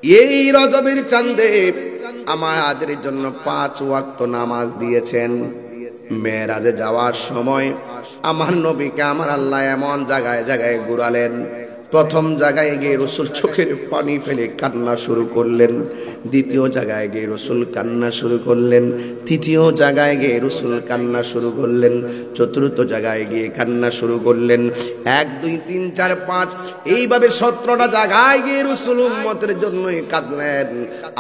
এই রজবের চাঁদে আমাদের জন্য 5 ওয়াক্ত নামাজ দিয়েছেন। মেরাজে যাওয়ার সময় আমার নবীকে আমার আল্লাহ এমন জায়গায় জায়গায় ঘুরালেন। প্রথম জায়গায় গিয়ে রাসূল চোখের পানি ফেলে কান্না শুরু করলেন, দ্বিতীয় জায়গায় গিয়ে রাসূল কান্না শুরু করলেন, তৃতীয় জায়গায় গিয়ে রাসূল কান্না শুরু করলেন, চতুর্থ জায়গায় গিয়ে কান্না শুরু করলেন। 1 2 3 4 5 এইভাবে 17টা জায়গায় গিয়ে রাসূল উম্মতের জন্যই কাঁদলেন।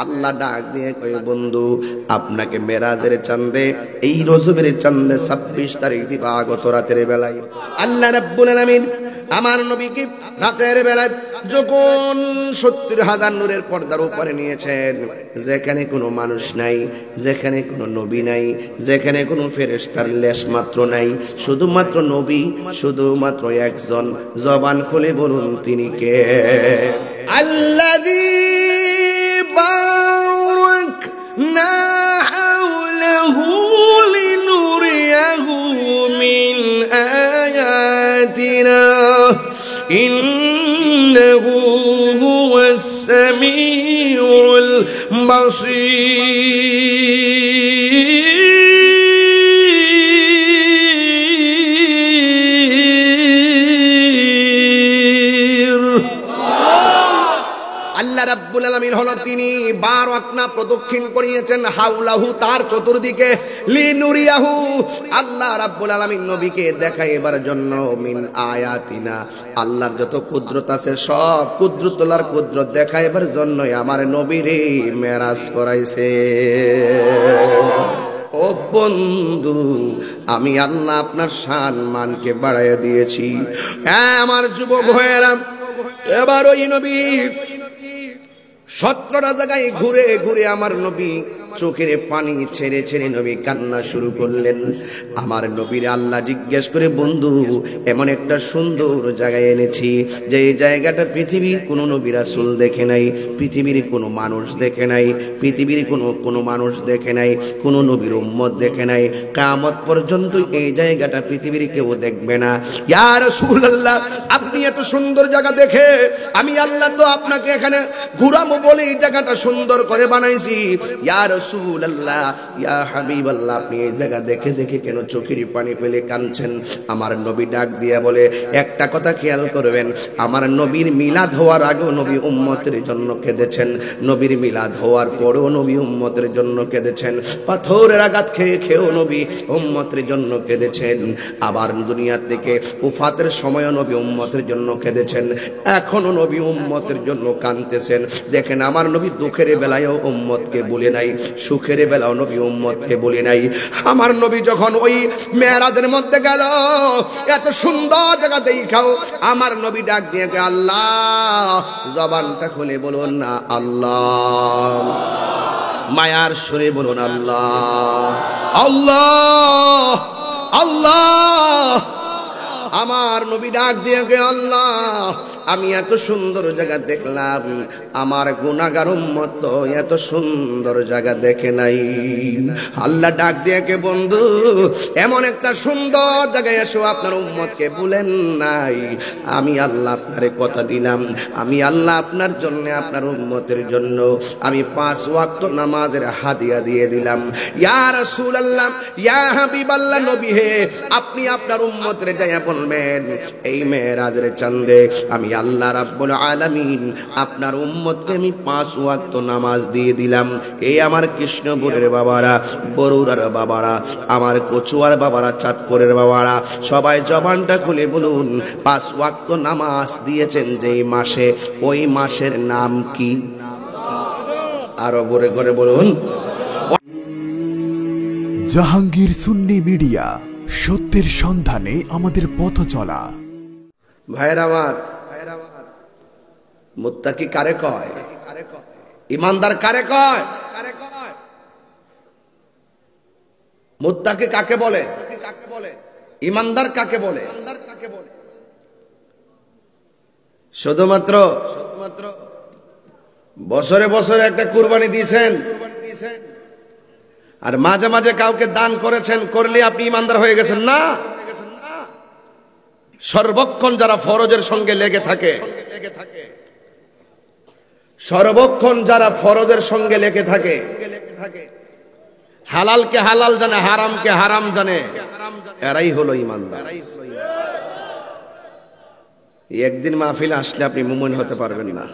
আল্লাহ ডাক দিয়ে কয়, বন্ধু আপনাকে মেরাজের চাঁদে, এই রজবের চাঁদে 26 তারিখ দিবাগত রাতের বেলায় আল্লাহ রাব্বুল আলামিন আমার নবীকে রাতের বেলায় যখন 70,000 নূরের পর্দার উপরে নিয়েছেন, যেখানে কোনো মানুষ নাই, যেখানে কোনো নবী নাই, যেখানে কোনো ফেরেশতার লেশ মাত্র নাই, শুধুমাত্র নবী, শুধুমাত্র একজন। জবান খুলে বলুন তিনি কে? আল্লাযী বারাকনা হাওলাহু লিনুরিয়াহু মিন আয়াতিনা ইন্নাহু হুয়াস সামিউল বাসীর। আল্লাহ রাব্বুল আলামিন হলো তিনি 12 ওয়াক্ত প্রদক্ষিণ করিয়েছেন হাওলাহু, তার চতুর্দিকে, লিনুরিয়াহু আল্লাহ রাব্বুল আলামিন নবীকে দেখাইবার জন্য, মিন আয়াতিনা আল্লাহর যত কুদরত আছে সব কুদরতুল্লাহর কুদরত দেখাইবার জন্য আমার নবীরে মেরাজ করাইছে। ও বন্ধু, আমি আল্লাহ আপনার সম্মানকে বাড়াইয়া দিয়েছি। আমার যুবক ভাইয়েরা, এবার ওই নবী 17টা জায়গায় ঘুরে ঘুরে আমার নবী চোখের পানি ছেড়ে ছেড়ে নবী কান্না শুরু করলেন। আমার নবীর আল্লাহ জিজ্ঞেস করে, বন্ধু এমন একটা সুন্দর জায়গায় এনেছি যে এই জায়গাটা পৃথিবীর কোনো নবী রাসূল দেখে নাই, পৃথিবীর কোনো মানুষ দেখে নাই, পৃথিবীর কোনো মানুষ দেখে নাই, কোনো নবীর উম্মত দেখে নাই, কিয়ামত পর্যন্ত এই জায়গাটা পৃথিবীর কেউ দেখবে না। ইয়া রাসূলুল্লাহ, আপনি এত সুন্দর জায়গা দেখে আমি আল্লাহ তো আপনাকে এখানে ঘুরাবো বলে এই জায়গাটা সুন্দর করে বানাইছি। ইয়া রাসূলুল্লাহ, ইয়া হাবিবাল্লাহ, আপনি এই জায়গা দেখে দেখে কেন চোখের পানি ফেলে কাঁদছেন? আমার নবী ডাক দিয়া বলে, একটা কথা খেয়াল করবেন, আমার নবীর মিলাদ হওয়ার আগেও নবী উম্মতের জন্য কেঁদেছেন, নবীর মিলাদ হওয়ার পরেও নবী উম্মতের জন্য কেঁদেছেন, পাথরের আঘাত খেয়ে খেয়েও নবী উম্মতের জন্য কেঁদেছেন, আবার দুনিয়া থেকে উফাতের সময়ও নবী উম্মতের জন্য কেঁদেছেন, এখনো নবী উম্মতের জন্য কাঁদতেছেন। দেখেন, আমার নবী দুঃখের বেলায়ও উম্মতকে বলে নাই, সুখের বেলাও নবী উম্মতকে বলে নাই। আমার নবী যখন ওই মেরাজের মধ্যে গেল, এত সুন্দর জায়গা দেখাও, আমার নবী ডাক দিয়ে আল্লাহ, জবানটা খুলে বলুন না আল্লাহ, মায়ার সুরে বলুন আল্লাহ, আল্লাহ, আল্লাহ। আমার নবী ডাক দিয়ে আল্লাহ, আমি এত সুন্দর জায়গা দেখলাম, আমার গুনাহগার উম্মত তো এত সুন্দর জায়গা দেখে নাই। আল্লাহ ডাক দিয়ে কে, বন্ধু এমন একটা সুন্দর জায়গায় এসো, আপনার উম্মতকে বলেন নাই। আমি আল্লাহ আপনারে কথা দিলাম, আমি আল্লাহ আপনার জন্য, আপনার উম্মতের জন্য আমি 5 ওয়াক্ত নামাজের হাদিয়া দিয়ে দিলাম। ইয়া রাসূলুল্লাহ, ইয়া হাবিবাল্লাহ, নবী হে, আপনি আপনার উম্মতের যাইয়া বলবেন, এই মেরাজের চাঁদে আমি আল্লাহ রাব্বুল আলামিন আপনার উম্মতকে আমি 5 ওয়াক্ত নামাজ দিয়ে দিলাম। এই আমার কৃষ্ণপুরের বাবারা, বরুড়ার বাবারা, আমার কচুয়ার বাবারা, চাঁদপুরের বাবারা, সবাই জবানটা খুলে বলুন, 5 ওয়াক্ত নামাজ দিয়েছেন যেই মাসে, ওই মাসের নাম কি? আরো বড় করে বলুন। জাহাঙ্গীর সুন্নি মিডিয়া, সত্যের সন্ধানে আমাদের পথ চলা। ভাইরা আমার, মুত্তাকি কারে কয়? ইমানদার কারে কয়? মুত্তাকি কাকে বলে? ইমানদার কাকে বলে? শুধুমাত্র বছরে বছরে একটা কুরবানি দিয়েছেন আর মাঝে মাঝে কাউকে দান করেছেন, করলে আপনি ইমানদার হয়ে গেছেন না। সর্বক্ষণ যারা ফরজের সঙ্গে লেগে থাকে, সর্বক্ষণ যারা ফরজের সঙ্গে লেগে থাকে, হালালকে হালাল জানে, হারামকে হারাম জানে, এরাই হলো ইমানদার। একদিন মাহফিল আসলে আপনি মুমিন হতে পারবেন না।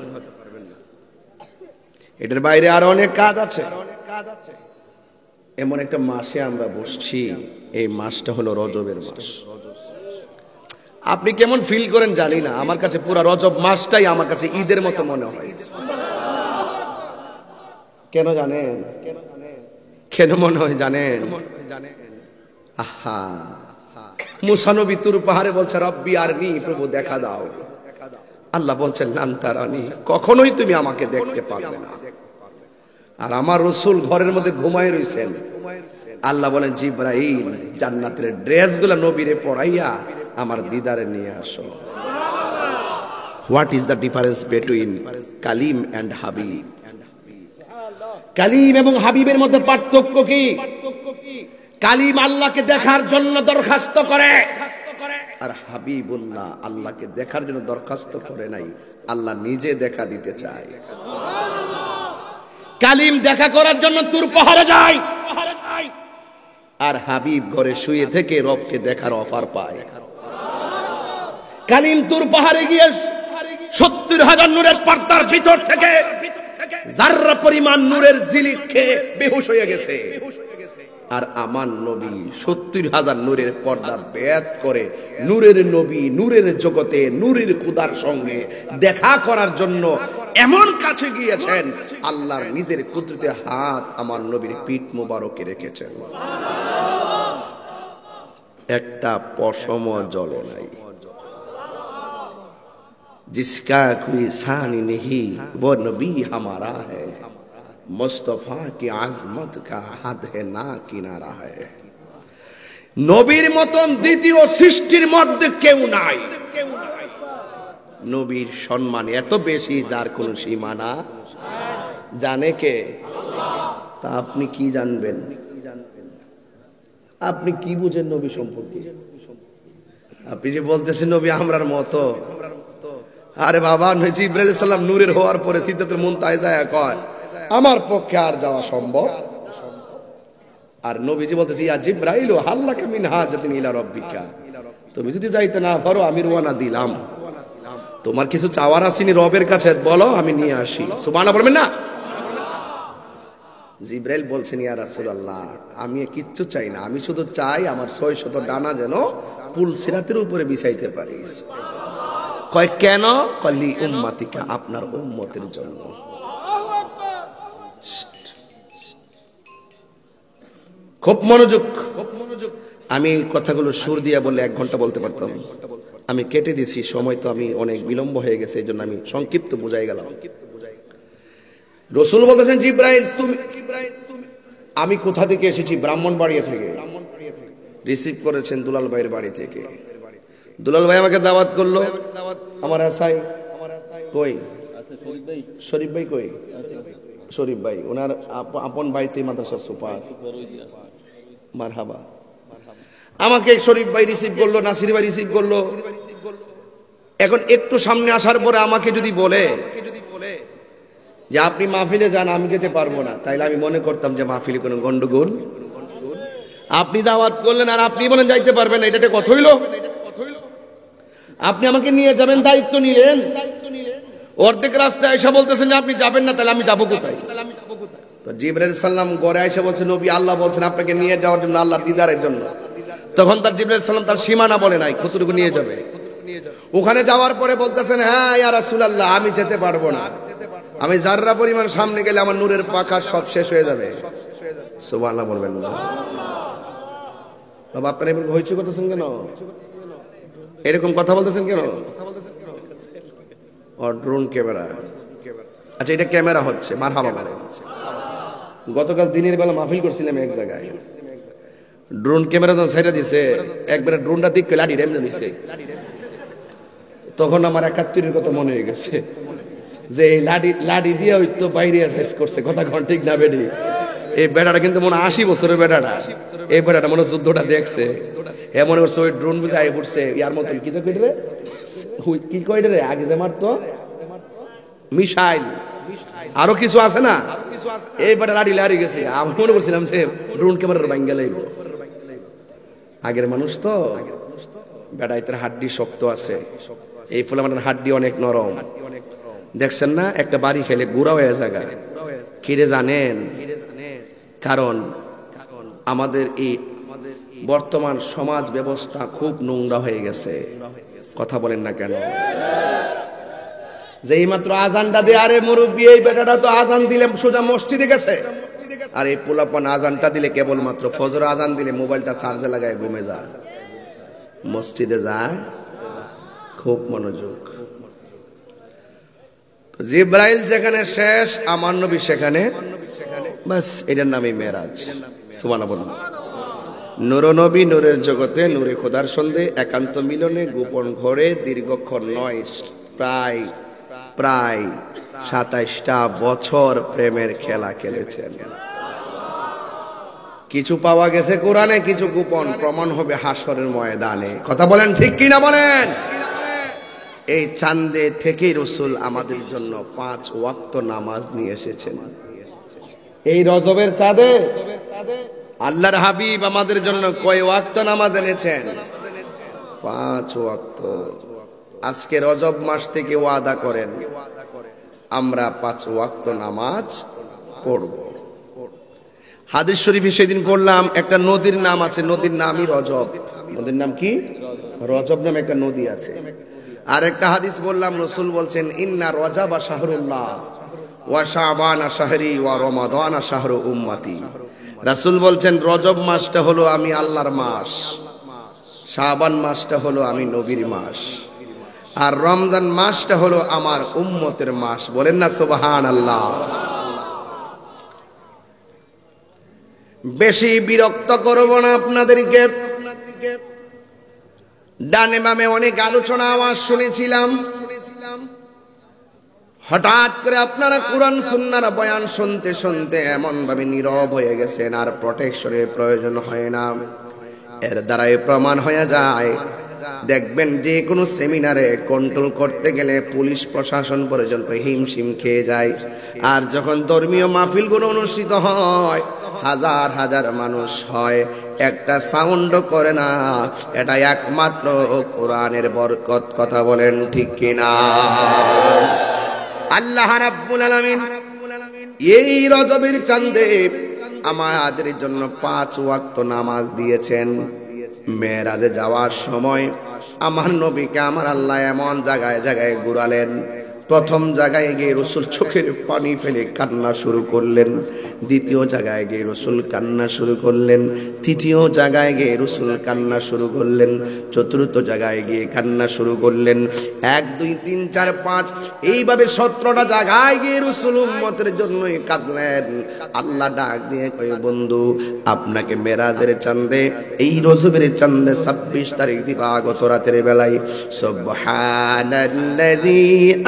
এটার বাইরে আরো অনেক কাজ আছে। এমন একটা মাসে আমরা বসছি, এই মাসটা হলো রজবের মাস। আপনি কেমন ফিল করেন জানি না, আমার কাছে পুরো রজব মাসটাই আমার কাছে ঈদের মতো মনে হয়। কেন জানেন? কেন মনে হয় জানেন? আহা, মুসা নবী তুর পাহাড়ে বলছে রব্বি আরনি, প্রভু দেখা দাও। আল্লাহ বলছেন লান তারানি, কখনোই তুমি আমাকে দেখতে পারবে না। আর আমার রাসূল ঘরের মধ্যে ঘুমায় রইছেন। আল্লাহ বলেন জিবরাইল, জান্নাতের ড্রেসগুলো নবীরে পরাইয়া আমার দিদারে নিয়ে আসো। What is the difference between Kalim and Habib? Kalim এবং হাবিবের মধ্যে পার্থক্য কি? কালিম আল্লাহকে দেখার জন্য দরখাস্ত করে, আর হাবিবুল্লাহ আল্লাহকে দেখার জন্য দরখাস্ত করে নাই, আল্লাহ নিজে দেখা দিতে চায়। কালিম দেখা করার জন্য তুর পাহাড়ে যায়, আর হাবিব ঘরে শুয়ে থেকে রবকে দেখার অফার পায়। কালিম তুর পাহাড়ে গিয়ে 70,000 নূরের পর্দার ভিতর থেকে যাররা পরিমাণ নূরের ঝিলিক খেয়ে বেহুশ হয়ে গেছে। আর আমার নবী 70,000 নূরের পর্দা ভেদ করে নূরের নবী, নূরের জগতে, নূরের খুদার সঙ্গে দেখা করার জন্য এমন কাছে গিয়েছেন, আল্লাহর নিজের কুদরতে হাত আমার নবীর পিঠ মোবারকে রেখেছেন। একটা পশম জলে নাই। जिसका कोई सानी नहीं वो नबी हमारा है, मुस्तफा की आजमत का हद है ना किनारा है। নবীর মতন দ্বিতীয় সৃষ্টির মধ্যে কেউ নাই। নবীর সম্মান এত বেশি যার কোনো সীমানা জানে কে? তা আপনি কি জানবেন? আপনি কি বুঝেন নবী সম্পর্কে? আপনি যে বলতেছেন নবী আমরার মতো, আরে বাবা, জিবরাইল আলাইহিস সালাম নূরের হওয়ার পরে সিদরাতুল মুনতাহায় যায় কয় আমার পক্ষে আর যাওয়া সম্ভব। আর নবীজি বলতেছে ইয়া জিবরাইল হাল্লাকা মিন হাজাতিন ইলা রাব্বিকা, তুমি যদি যাইতে না পারো আমি রওনা দিলাম, তোমার কিছু চাওয়ার আসেনি রবের কাছে, বলো আমি নিয়ে আসি। সুবহানাল্লাহ বলবেন না? জিবরাইল বলছেন ইয়া রাসূলুল্লাহ আমি কিচ্ছু চাই না, আমি শুধু চাই আমার 600 ডানা যেন পুল সিরাতের উপরে বিছাইতে পারি। কয় কেন? কলি উম্মতিকা, আপনার উম্মতের জন্য। খুব মনোযোগ। আমি কথাগুলো সুর দিয়া বলে 1 ঘন্টা বলতে পারতাম, আমি কেটে দিছি। সময় তো আমি অনেক বিলম্ব হয়ে গেছে, এই জন্য আমি সংক্ষিপ্ত বুঝাই গেলাম। রাসূল বলতেছেন জিবরাইল তুমি, আমি কোথা থেকে এসেছি? ব্রাহ্মণবাড়িয়া থেকে। রিসিভ করেছেন দুলাল ভাইয়ের বাড়ি থেকে। দুলাল ভাই আমাকে দাওয়াত করলো। আমার আসাই কই? শরীফ ভাই কই? শরীফ ভাই ওনার আপন ভাই তো মাদ্রাসা সুপার। মারহাবা। আমাকে শরীফ ভাই রিসিভ করলো, নাসির ভাই রিসিভ করলো। এখন একটু সামনে আসার পরে আমাকে যদি বলে যে আপনি মাহফিলে যান, আমি যেতে পারবো না, তাইলে আমি মনে করতাম যে মাহফিলে কোনো গন্ডগোল। আপনি দাওয়াত করলেন আর আপনি বলেন যাইতে পারবেন না, এটা কথা হইল? আপনি আমাকে নিয়ে যাবেন, দায়িত্ব নিলেন, অর্ধেক রাস্তায় এসে বলতেছেন যে আপনি যাবেন না, তাহলে আমি যাবো কোথায়? তো জিবরাইল সাল্লাম ঘরে এসে বলছে নবী আল্লাহ বলছেন আপনাকে নিয়ে যাওয়ার জন্য, আল্লাহর দিদারের জন্য। তখন তার জিবরাইল সাল্লাম তার সীমানা বলে নাই, কতটুকু নিয়ে যাবে। ওখানে যাওয়ার পরে বলতেছেন হ্যাঁ ইয়া রাসূলুল্লাহ আমি যেতে পারবো না, আমি যাররা পরিমাণ সামনে গেলে আমার নূরের পাখা সব শেষ হয়ে যাবে। সুবহানাল্লাহ বলবেন না? বাবা আপনারা এরকম হইচই করতেছেন কেন? এরকম কথা বলতেছেন কেন? Drone camera. আচ্ছা এটা ক্যামেরা হচ্ছে, মারহাবা বলেন। গতকাল দিনের বেলা মাহফিল করছিলাম এক জায়গায়, ড্রোন ক্যামেরা যখন সাইডা দিছে, একবারে ড্রোনটা দিক লাঠি এমনি দিছে। তখন আমার 71-এর কথা মনে হয়ে গেছে যে এই লাঠি দিয়ে হয়তো বাইরে সাইজ করছে। কথা ঘন ঠিক না বেডি? এই বেড়াটা কিন্তু মনে 80 বছরের বেড়াটা, এই বেড়াটা মনে যুদ্ধটা দেখছে, এমন করছে ওই ড্রোন বুঝে আগে পড়ছে ইয়ার মতন কি তো রে, কি কয় রে আগে যে মারতো মিসাইল, আরো কিছু আছে না, এই বেটা লাড়ি লাড়ি গেছে। আমি মনে করছিলাম যে ড্রোন ক্যামেরার বাইঙ্গা লাইব, আগের মানুষ তো বেটা এটার হাড্ডি শক্ত আছে, এই ফুল আমাদের হাড্ডি অনেক নরম। দেখছেন না একটা বাড়ি ফেলে গুড়া হয়ে জায়গায়, কিরে জানেন? কারণ আমাদের এই বর্তমান সমাজ ব্যবস্থা খুব নোংরা হয়ে গেছে। কথা বলেন না কেন? যেই মাত্র আজানটা দিয়ে, আরে মুরব্বী এই বেটাটা তো আজান দিলে সোজা মসজিদে গেছে, আর এই পোলাপান আজানটা দিলে কেবলমাত্র ফজর আজান দিলে মোবাইলটা চার্জে লাগায় ঘুমে যায়, মসজিদে যায় খুব মনোযোগ। জিব্রাইল যেখানে শেষ, আমার নবী সেখানে, বাস এটার নামই মেরাজ। সুবহানাল্লাহ। নূর নবী নূরের জগতে, নূরে খোদার সন্ধে, একান্ত মিলনে, গোপন ঘরে, দীর্ঘক্ষণ নয় প্রায় 27টা বছর প্রেমের খেলা খেলেছেন। কিছু পাওয়া গেছে কোরআনে, কিছু গোপন প্রমাণ হবে হাসরের ময়দানে। কথা বলেন ঠিক কিনা বলেন? এই চাঁদে থেকেই রাসূল আমাদের জন্য 5 ওয়াক্ত নামাজ নিয়ে এসেছেন। এই রজবের চাঁদে আল্লাহর হাবিব আমাদের জন্য কয় ওয়াক্ত নামাজ এনেছেন? 5 ওয়াক্ত। আজকে রজব মাস থেকে ওয়াদা করেন আমরা 5 ওয়াক্ত নামাজ পড়ব। হাদিস শরীফে সেদিন পড়লাম একটা নদীর নাম আছে, নদীর নামই রজব। নদীর নাম কি? রজব নামে একটা নদী আছে। আর একটা হাদিস বললাম, রাসূল বলছেন ইন্না রজাবা শাহরুল্লাহ ওয়া শাবানা শাহরি ওয়া রমাদানা শাহরু উম্মতি। রাসূল বলছেন রজব মাসটা হলো আমি আল্লাহর মাস, শাবান মাসটা হলো আমি নবীর মাস, আর রমজান মাসটা হলো আমার উম্মতের মাস। বলেন না সুবহানাল্লাহ। বেশি বিরক্ত করব না আপনাদেরকে। ডানে বামে অনেক আলোচনা আওয়াজ শুনেছিলাম, হঠাৎ করে আপনারা কোরআন সুন্নাহর বয়ান শুনতে শুনতে এমন ভাবে নীরব হয়ে গেছেন, আর প্রোটেকশনের প্রয়োজন হয় না। এর দ্বারাই প্রমাণ হয়ে যায়, দেখবেন যে কোনো সেমিনারে কন্ট্রোল করতে গেলে পুলিশ প্রশাসন পর্যন্ত হিমশিম খেয়ে যায়। আর যখন ধর্মীয় মাহফিলগুলো অনুষ্ঠিত হয়, হাজার হাজার মানুষ হয়, একটা সাউন্ড করে না, এটা একমাত্র কোরআনের বরকত। কথা বলেন ঠিক কিনা? আল্লাহ রাব্বুল আলামিন এই রজবের চাঁদে আমাদের জন্য 5 ওয়াক্ত নামাজ দিয়েছেন। মেরাজে যাওয়ার সময় আমার নবীকে আমার আল্লাহ এমন জায়গায় জায়গায় ঘুরালেন। প্রথম জায়গায় গিয়ে রাসূল চোখের পানি ফেলে কান্না শুরু করলেন, দ্বিতীয় জায়গায় গিয়ে রাসূল কান্না শুরু করলেন, তৃতীয় জায়গায় গিয়ে রাসূল কান্না শুরু করলেন, চতুর্থ জায়গায় গিয়ে কান্না শুরু করলেন। 1 2 3 4 5 এইভাবে 17টা জায়গায় গিয়ে রাসূল উম্মতের জন্যই কাঁদলেন। আল্লাহ ডাক দিয়ে কয়, বন্ধু আপনাকে মেরাজের চাঁদে, এই রজবের চাঁদে 26 তারিখ দিবাগত রাতের বেলায় সুবহানাল্লাযী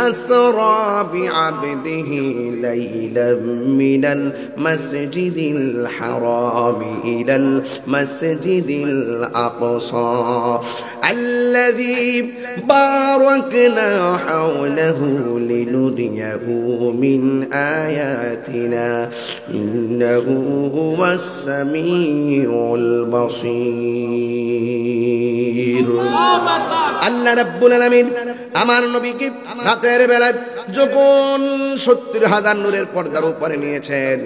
আসরা বিআবদিহি লাইলাম মিনাল মাসজিদিল হারাম ইলাল মাসজিদিল আকসা আল্লাযী বারাকনা হাওলাহু লিনুরিয়াহু মিন আয়াতিনা ইন্নাহু হুয়াস সামিউল বাসীর। আল্লাহ রাব্বুল আলামিন আমার নবীকে রাতের বেলায় যখন 70,000 নূরের পর্দার উপরে নিয়েছেন,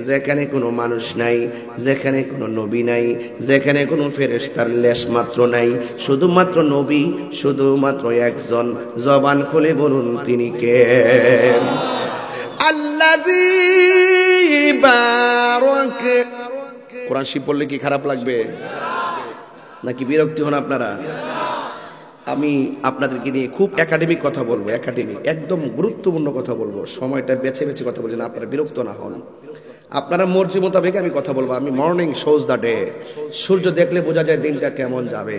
যেখানে কোনো মানুষ নাই, যেখানে কোনো নবী নাই, যেখানে কোনো ফেরেশতার লেশ মাত্র নাই, শুধুমাত্র নবী, শুধুমাত্র একজন। জবান খুলে বলুন তিনি কে? আল্লাযী বারাক। কোরআন শরীফ পড়লে কি খারাপ লাগবে নাকি বিরক্তি হন আপনারা? আমি আপনাদেরকে নিয়ে খুব একাডেমিক কথা বলবো, একাডেমিক একদম গুরুত্বপূর্ণ কথা বলবো। সময়টা বেছে বেছে কথা বলছেন, আপনারা বিরক্ত না হন। আপনারা মর্জি মোতাবেক আমি কথা বলবো। আমি মর্নিং শোজ দ্য ডে। সূর্য দেখলে বোঝা যায় দিনটা কেমন যাবে।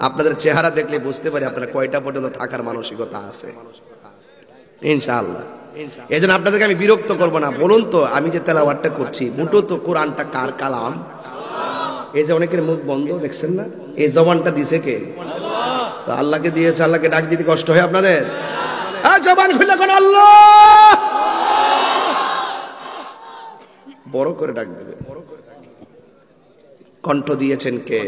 আপনাদের চেহারা দেখলে বুঝতে পারি আপনারা কয়টা পর্যন্ত থাকার মানসিকতা আছে ইনশাআল্লাহ। এই জন্য আপনাদেরকে আমি বিরক্ত করবো না। বলুন তো, আমি যে তেলাওয়াতটা করছি, মুটো তো কোরআনটা কার কালাম? এই যে অনেকের মুখ বন্ধ দেখছেন না, এই জবানটা দিছে কে? তো আল্লাহকে দিয়েছে। আল্লাহকে ডাক দিতে কষ্ট হয় আপনাদের? জবান খুলে কোন আল্লাহ বড় করে ডাক দেবে। কণ্ঠ দিয়েছেন কে?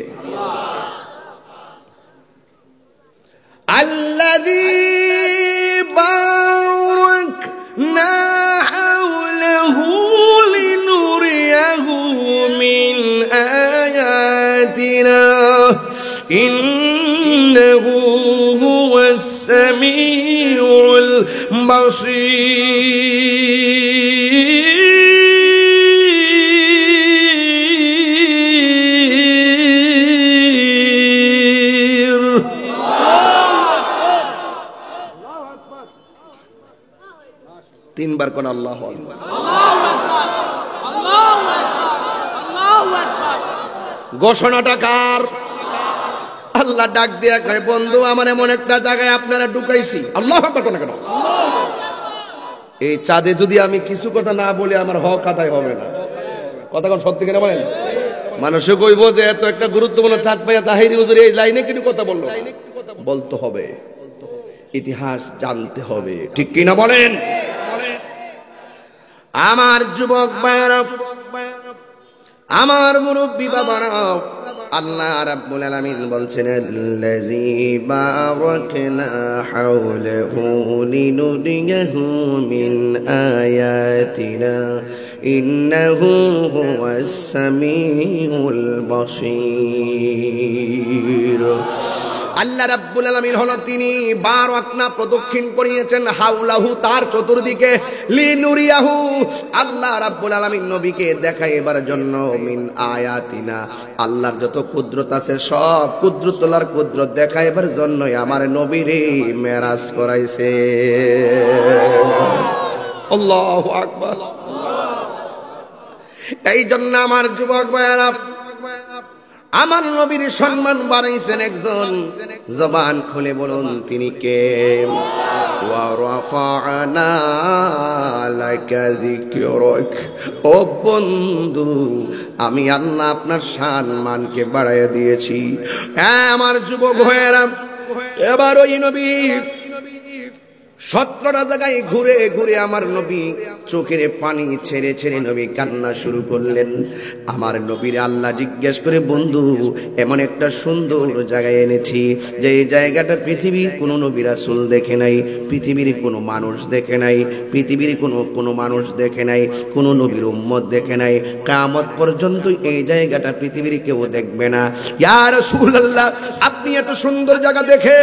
আল্লাযী বারাকনা হাওলাহু লিনুরিয়াহু মিন আয়াতিনা ইন্নাহু হুয়াস সামিউল বাসীর। তিনবার কোন আল্লাহু আকবার। ঘোষণাটা কার? আল্লাহ ডাক দিয়া কয়, বন্ধু আমার এমন একটা জায়গায় আপনারা ঢুকাইছি। আল্লাহু আকবার কোন কেন? এই চাঁদে যদি আমি কিছু কথা না বলি আমার হক আদায় হবে না। কথা কোন সত্যি কিনা বলেন? মানুষে কইব যে এত একটা গুরুত্বপূর্ণ চাঁদ পাইয়া তাহিরি হুজুর এই লাইনে কিন্তু কথা বললো। বলতে হবে, ইতিহাস জানতে হবে, ঠিক কিনা বলেন? আমার যুবক ভাইরা, আমার মুরব্বী বাবারা, আল্লাহ রাব্বুল আলামিন বলছেন আল্লাযী বারাকনা হাওলাহু লিনুরিয়াহু মিন আয়াতিনা ইন্নাহু হুয়াস সামিউল বাসীর। আল্লাহ রাব্বুল আলামিন হলো তিনি বারাকনা প্রদক্ষিণ করিয়েছেন হাওলাহু তার চতুর্দিকে, লিনুরিয়াহু আল্লাহ রাব্বুল আলামিন নবীকে দেখাইবার জন্য, মিন আয়াতিনা আল্লাহর যত কুদরত আছে সব কুদরতুল্লাহর কুদরত দেখাইবার জন্য আমার নবীরে মেরাজ করাইছে। আল্লাহু আকবার। এই জন্য আমার যুবক ভাইয়েরা, আমার নবীর সম্মান বাড়াইছেন একজন। জবান খুলে বলুন তিনি কে? ওয়া রাফা'না লাকা যিকরাক। ও বন্ধু, আমি আল্লাহ আপনার সম্মানকে বাড়াইয়া দিয়েছি। আমার যুবক ভাইয়েরা, এবার ওই নবী 17টা জায়গায় ঘুরে ঘুরে আমার নবী চোখের পানি ছেড়ে ছেড়ে নবী কান্না শুরু করলেন। আমার নবীর আল্লাহ জিজ্ঞেস করে, বন্ধু এমন একটা সুন্দর জায়গায় এনেছি যে এই জায়গাটা পৃথিবীর কোনো নবী রাসূল দেখে নাই, পৃথিবীর কোনো মানুষ দেখে নাই, পৃথিবীর কোনো মানুষ দেখে নাই, কোনো নবীর উম্মত দেখে নাই, কিয়ামত পর্যন্ত এই জায়গাটা পৃথিবীর কেউ দেখবে না। ইয়া রাসূলুল্লাহ, আপনি এত সুন্দর জায়গা দেখে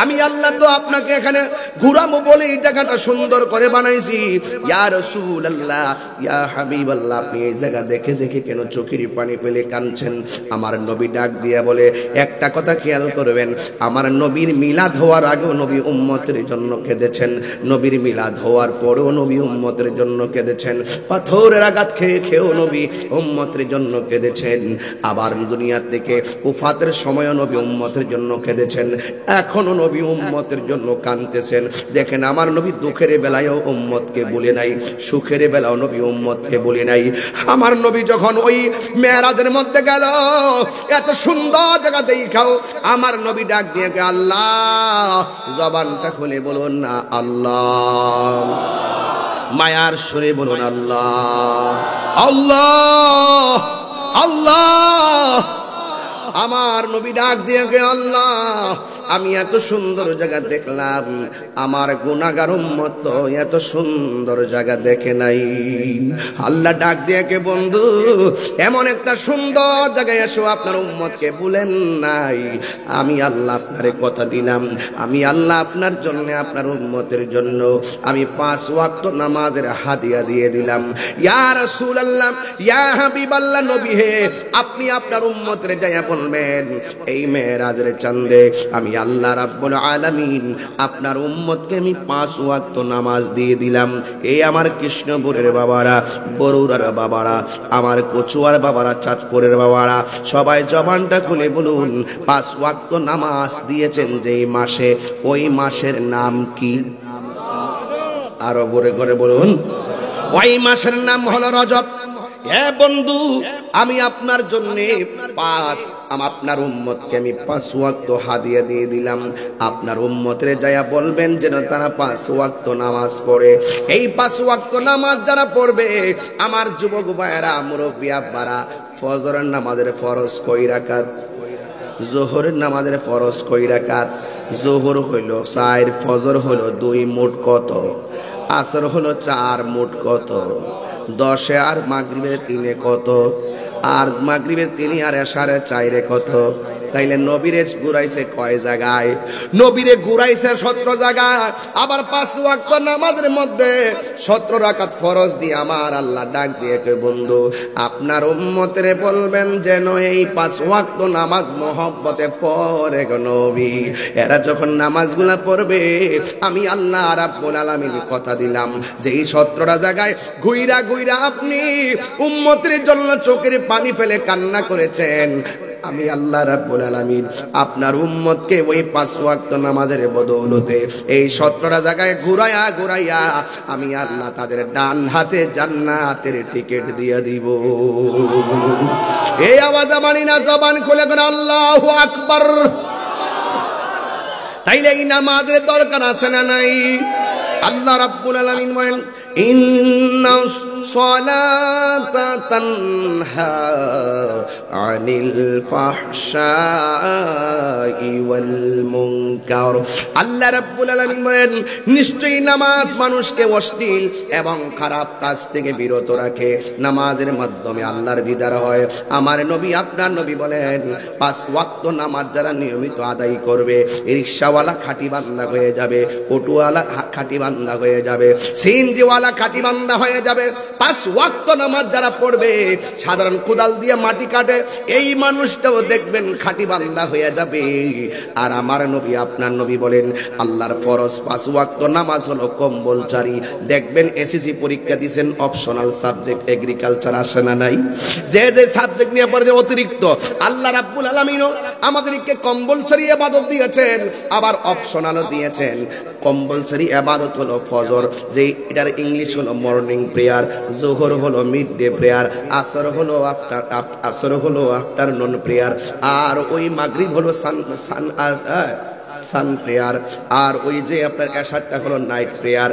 আমি আল্লাহ তো আপনাকে এখানে ঘুরাবো বলে এই জায়গাটা সুন্দর করে বানাইছি। ইয়া রাসূলুল্লাহ, ইয়া হাবিবাল্লাহ, আপনি এই জায়গা দেখে দেখে কেন চোখের পানি ফেলে কাঁদছেন? আমার নবী ডাক দিয়া বলে, একটা কথা খেয়াল করবেন, আমার নবীর মিলাদ হওয়ার আগেও নবী উম্মতের জন্য কেঁদেছেন, নবীর মিলাদ হওয়ার পরেও নবী উম্মতের জন্য কেঁদেছেন, পাথরের আঘাত খেয়ে খেয়েও নবী উম্মতের জন্য কেঁদেছেন, আবার দুনিয়া থেকে উফাতের সময়ও নবী উম্মতের জন্য কেঁদেছেন, এখনো নবী উম্মতের জন্য কাঁদতেছেন। দেখেন, আমার নবী দুঃখের বেলায়ও উম্মতকে বলে নাই, সুখের বেলাও নবী উম্মতকে বলে নাই। আমার নবী যখন ওই মেরাজের মধ্যে গেল, এত সুন্দর জায়গা দেখাও, আমার নবী ডাক দিয়ে আল্লাহ, জবানটা খুলে বলুন না আল্লাহ, মায়ার সুরে বলুন আল্লাহ, আল্লাহ, আল্লাহ। আমার নবী ডাক দিয়ে আল্লাহ, আমি এত সুন্দর জায়গা দেখলাম, আমার গুনাহগার উম্মত তো এত সুন্দর জায়গা দেখে নাই। আল্লাহ ডাক দিয়ে কে, বন্ধু এমন একটা সুন্দর জায়গায় এসো, আপনার উম্মতকে বলেন নাই, আমি আল্লাহ আপনারে কথা দিলাম, আমি আল্লাহ আপনার জন্য, আপনার উম্মতের জন্য আমি 5 ওয়াক্ত নামাজের হাদিয়া দিয়ে দিলাম। ইয়া রাসূলুল্লাহ, ইয়া হাবিবাল্লাহ, নবী হে, আপনি আপনার উম্মতের যায়া বলবেন, এই মেরাজের চাঁদে আমি আল্লাহ রাব্বুল আলামিন আপনার উম্মতকে আমি 5 ওয়াক্ত নামাজ দিয়ে দিলাম। এই আমার কৃষ্ণপুরের বাবারা, বরুড়ার বাবারা, আমার কচুয়ার বাবারা, চাঁদপুরের বাবারা, সবাই জবানটা খুলে বলুন, 5 ওয়াক্ত নামাজ দিয়েছেন যেই মাসে, ওই মাসের নাম কি? আরো বড় করে বলুন, ওই মাসের নাম হলো রজব। এ বন্ধু, আমি আপনার জন্য আপনার উম্মতকে আমি 5 ওয়াক্ত হাদিয়া দিয়ে দিলাম। আপনার উম্মতের যায়া বলবেন যেন তারা 5 ওয়াক্ত নামাজ পড়ে। এই 5 ওয়াক্ত নামাজ যারা পড়বে, আমার যুবক ভাইয়েরা, মুরব্বী আব্বারা, ফজরের নামাজের ফরজ কয় রাকাত? জোহরের নামাজের ফরজ কয় রাকাত? জোহর হইল 4, ফজর হইল 2, মোট কত? আসর হলো 4, মোট কত? 10 আর মাগরিবের 3 কত? আর মাগরিবের 3 আর এশারের 4 কত? তাইলে নবীরে ঘুরাইছে কয় জায়গায়? নবীরে ঘুরাইছে 17 জায়গায়। আবার 5 ওয়াক্ত নামাজের মধ্যে 17 রাকাত ফরজ দিয়ে আমার আল্লাহ ডাক দিয়ে কয়, বন্ধু আপনার উম্মতের বলবেন যেন এই 5 ওয়াক্ত নামাজ মহব্বতে পড়ে গো নবী। এরা যখন নামাজগুলা পড়বে, আমি আল্লাহ রাব্বুল আলামিন কথা দিলাম যে এই 17টা জায়গায় ঘুইরা ঘুইরা আপনি উম্মতের জন্য চোখের পানি ফেলে কান্না করেছেন, আমি আল্লাহ রাব্বুল আলামিন আপনার উম্মতকে ওই 5 ওয়াক্ত নামাজের বদৌলতে এই 17টা জায়গায় ঘুরাইয়া ঘুরাইয়া আমি আল্লাহ তাদের ডান হাতে জান্নাতের টিকিট দিয়ে দিব। এই আওয়াজ মানি না, জবান খুলে কোন আল্লাহু আকবার। তাইলে এই নামাজের দরকার আছে না নাই? আল্লাহ রাব্বুল আলামিন বলেন, ইন্নাস সালাতা তানহা আনিল ফাহশাই ওয়াল মুনকার। আল্লাহ রাব্বুল আলামিন বলেন, নিশ্চয়ই নামাজ মানুষকে অশ্লীল এবং খারাপ কাজ থেকে বিরত রাখে। নামাজের মাধ্যমে আল্লাহর দিদার হয়। আমার নবী, আপনার নবী বলেন, 5 ওয়াক্ত নামাজ যারা নিয়মিত আদায় করবে, রিকশাওয়ালা খাঁটি বান্দা হয়ে যাবে, অটোওয়ালা খাঁটি বান্দা হয়ে যাবে, সিএনজিওয়ালা খাঁটি বান্দা হয়ে যাবে। 5 ওয়াক্ত নামাজ যারা পড়বে, সাধারণ কোদাল দিয়ে মাটি কাটে, এই মানুষটাও দেখবেন খাঁটি বান্দা হয়ে যাবে। আর আমার নবী, আপনার নবী বলেন, আল্লাহর ফরজ 5 ওয়াক্ত নামাজ হলো কম্পালসরি। দেখবেন এসএসসি পরীক্ষা দিবেন, অপশনাল সাবজেক্ট এগ্রিকালচার আসে না নাই? যে যে সাবজেক্ট নিয়ে পড়ে অতিরিক্ত, আল্লাহ রাব্বুল আলামিনও আমাদেরকে কম্পালসরি ইবাদত দিয়েছেন, আবার অপশনালও দিয়েছেন। কম্পালসরি ইবাদত হলো ফজর, যে এটার ইংলিশ হলো মর্নিং প্রেয়ার, জোহর হলো মিড ডে প্রেয়ার, আসর হলো আফটারনুন প্রেয়ার, আর ওই মাগরিব হলো সান প্রেয়ার, আর ওই যে আপনার এশারটা হলো নাইট প্রেয়ার।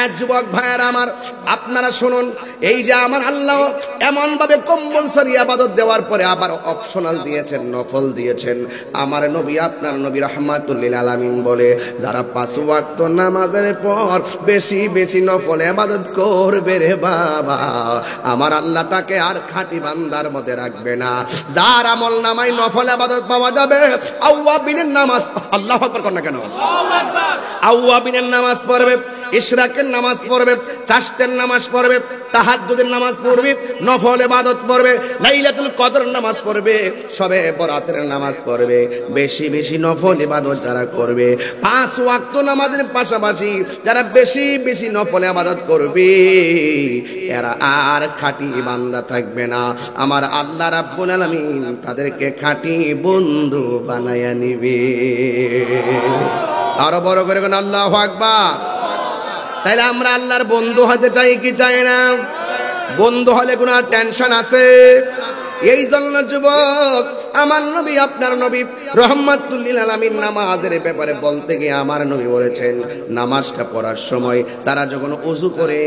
এক যুবক ভাইয়ের আমার, আপনারা শুনুন, এই যে আমার আল্লাহ এমন ভাবে কম্পালসরি ইবাদত দেওয়ার পরে আবার অপশনাল দিয়েছেন, নফল দিয়েছেন। আমার নবী, আপনার নবী রাহমাতুল লিল আলামিন বলে, যারা 5 ওয়াক্ত নামাজের পর বেশি বেশি নফল ইবাদত করবে রে বাবা, আমার আল্লাহ তাকে আর খাঁটি বান্দার মধ্যে রাখবে না। যার আমল নামায় নফল ইবাদত পাওয়া যাবে, আওয়াবিনের নামাজ, আল্লাহু আকবার কর না কেন? আওয়াবিনের নামাজ পড়বে, ইশরাকের নামাজ পড়বে, চাশতের নামাজ পড়বে, তাহাজ্জুদের নামাজ পড়বে, নফল ইবাদত পড়বে, লাইলাতুল কদর নামাজ পড়বে, শবে বরাতের নামাজ পড়বে। বেশি বেশি নফল ইবাদত যারা করবে, 5 ওয়াক্ত নামাজের পাশাপাশি যারা বেশি বেশি নফল ইবাদত করবে, এরা আর খাঁটি বান্দা থাকবে না। আমার আল্লাহ রাব্বুল আলামিন তাদেরকে খাঁটি বন্ধু বানায়া নিবে। আরো বড় করে কোন আল্লাহু আকবার। তাইলে আমরা আল্লাহর বন্ধু হতে চাই কি চাই না? বন্ধু হলে কোনো টেনশন আছে? এই জন্য যুবক, আমার নবী, আপনার নবী রাহমাতুল লিল আলামিন নামাজের ব্যাপারে বলতে গিয়ে আমার নবী বলেছেন, নামাজটা পড়ার সময় তারা যখন ওযু করে,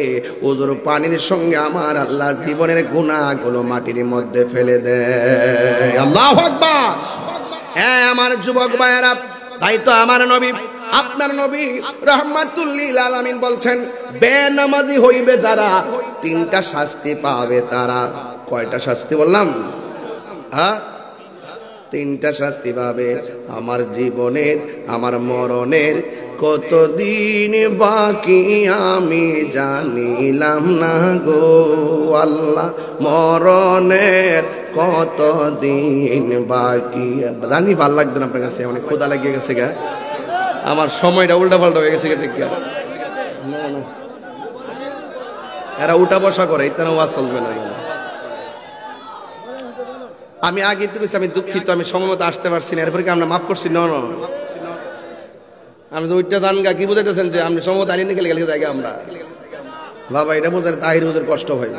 ওযুর পানির সঙ্গে আমার আল্লাহ জীবনের গুনাহগুলো মাটির মধ্যে ফেলে দেয়। আল্লাহু আকবার। হ্যাঁ আমার যুবক ভাইয়েরা, তাই তো আমার নবী, আপনার নবী রাহমাতুল লিল আলামিন বলছেন, বেনামাজি হইবে যারা, 3টা শাস্তি পাবে তারা। কয়টা শাস্তি বললাম? হ্যাঁ, 3টা শাস্তি পাবে। আমার জীবনের, আমার মরণের কতদিন বাকি আমি জানিলাম না গো আল্লাহ, মরণের কতদিন বাকি জানি। ভাল লাগতো না আপনার কাছে? অনেক ক্ষুধা লাগিয়ে গেছে গা, আমার সময়টা উল্টা পাল্টা হয়ে গেছে। এরা উঠা বসা করে, ইতারা ওয়াজ চলবে না। আমি আগে তো আমি দুঃখিত, আমি সময় মতো আসতে পারছি না, এরপরে কি আমরা মাফ করছি? না, আমি যে ওইটা জানগা কি বুঝাইতেছেন যে আপনি সময় মতো আলিয়ে গেলে গেলে জায়গা আমরা বাবা, এটা বোঝালে তাহির হুজুর কষ্ট হয়।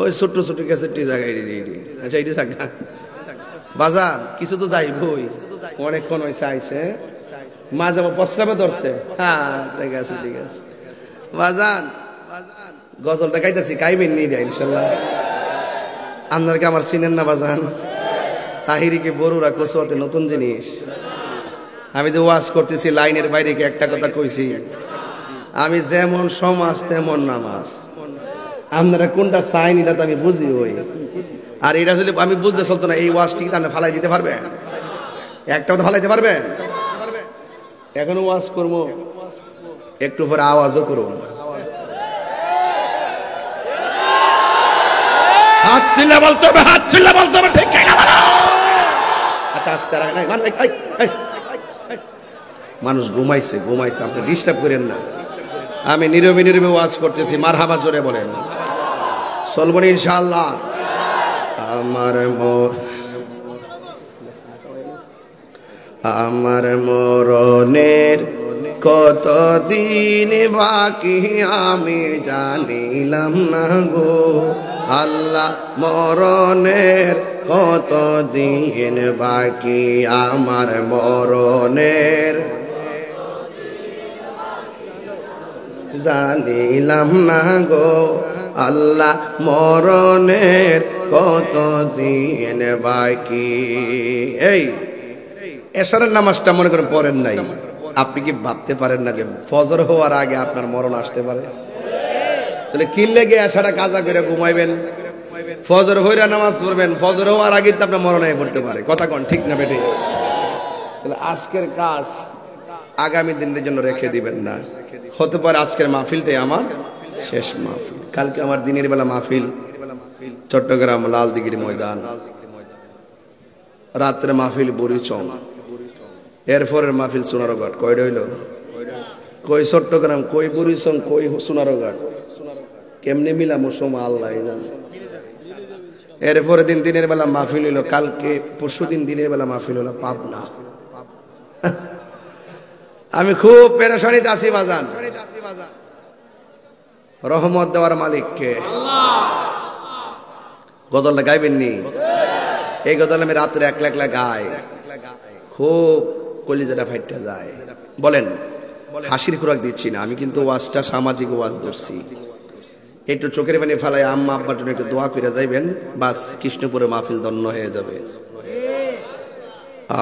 ওই ছোট্ট ছোট্ট ক্যাসেটটি জায়গায়, আচ্ছা এটি জায়গা বাজান কিছু তো যাইবই, অনেকক্ষণ হয়েছে আইছে, মাঝে প্রস্রাবে ধরছে। হ্যাঁ ঠিক আছে ঠিক আছে বাজান, গজলটা গাইতেছি, গাইবেন নি ইনশাল্লাহ। আপনারা কি আমার চিনেন না বাজান? তাহিরিকে বড়ুরা কচুয়াতে নতুন জিনিস। আমি যে ওয়াজ করতেছি লাইনের বাইরে কি একটা কথা কইছি, আমি যেমন সমাজ তেমন নামাজ। আপনারা কোনটা চাইন এটা তো আমি বুঝি হই, আর এটা যদি আমি বুঝতে চলতো না এই ওয়াজটি কি আপনি ফালাই দিতে পারবেন? একটাও তো ফালাইতে পারবেন? এখনো ওয়াজ করবো, একটু পরে আওয়াজও করুন। হাত তুলে বলতে হবে, হাত তুলে বলতে হবে, ঠিক না? আচ্ছা আস্তে নাই মানুষ ঘুমাইছে ঘুমাইছে, আপনি ডিস্টার্ব করেন না। আমি নীরবে নীরবে ওয়াজ করতেছি, মারহাবা জোরে বলেন। চলবো ইনশাআল্লাহ। আমার মরণের কতদিন বাকি আমি জানিলাম না গো আল্লাহ, মরণের কতদিন বাকি আমার মরণের জানিলাম না গো আল্লাহ, মরণের কতদিন বাকি। এই এশারের নামাজটা মনে করেন পড়েন নাই, আপনি কি ভাবতে পারেন না যে ফজর হওয়ার আগে আপনার মরণ আসতে পারে? তাহলে কি লেগে এশারা কাজা করে ঘুমাইবেন, ফজর হইরা নামাজ পড়বেন, ফজর হওয়ার আগে তো আপনার মরণ হয়ে পড়তে পারে। কথা কোন ঠিক না বেটে? তাহলে আজকের কাজ আগামী দিনের জন্য রেখে দিবেন না। হতে পারে আজকের মাহফিলটাই আমার শেষ মাহফিল, কালকে আমার দিনের বেলা মাহফিল চট্টগ্রাম লালদিঘির ময়দান, রাত্রে মাহফিল বুড়িচং, এরপরের মাহফিল সোনারঘাট। কয়টা হইল? কই চট্টগ্রাম, কই বুড়িচং, কই সোনারঘাট, কেমনে মিলামো সময় আল্লাহ জানে। এরপরে দিনের বেলা মাহফিল হইল, কালকে পরশু দিনের বেলা মাহফিল হলো পাবনা। আমি খুব পেরেশানিতে আছি বাজান। রহমত দেওয়ার মালিককে। গজলটা গাইবেন নি? এই গজল আমি রাত্রে একলা একলা গাই, খুব কলিজাটা ফাইটটা যায়। বলেন, হাসির খোরাক দিচ্ছি না আমি, কিন্তু ওয়াজটা সামাজিক ওয়াজ ধরছি। একটু চোখের পানি ফেলায় আম্মা আব্বার জন্য একটু দোয়া করে যাইবেন, বাস কৃষ্ণপুরে মাহফিল ধন্য হয়ে যাবে।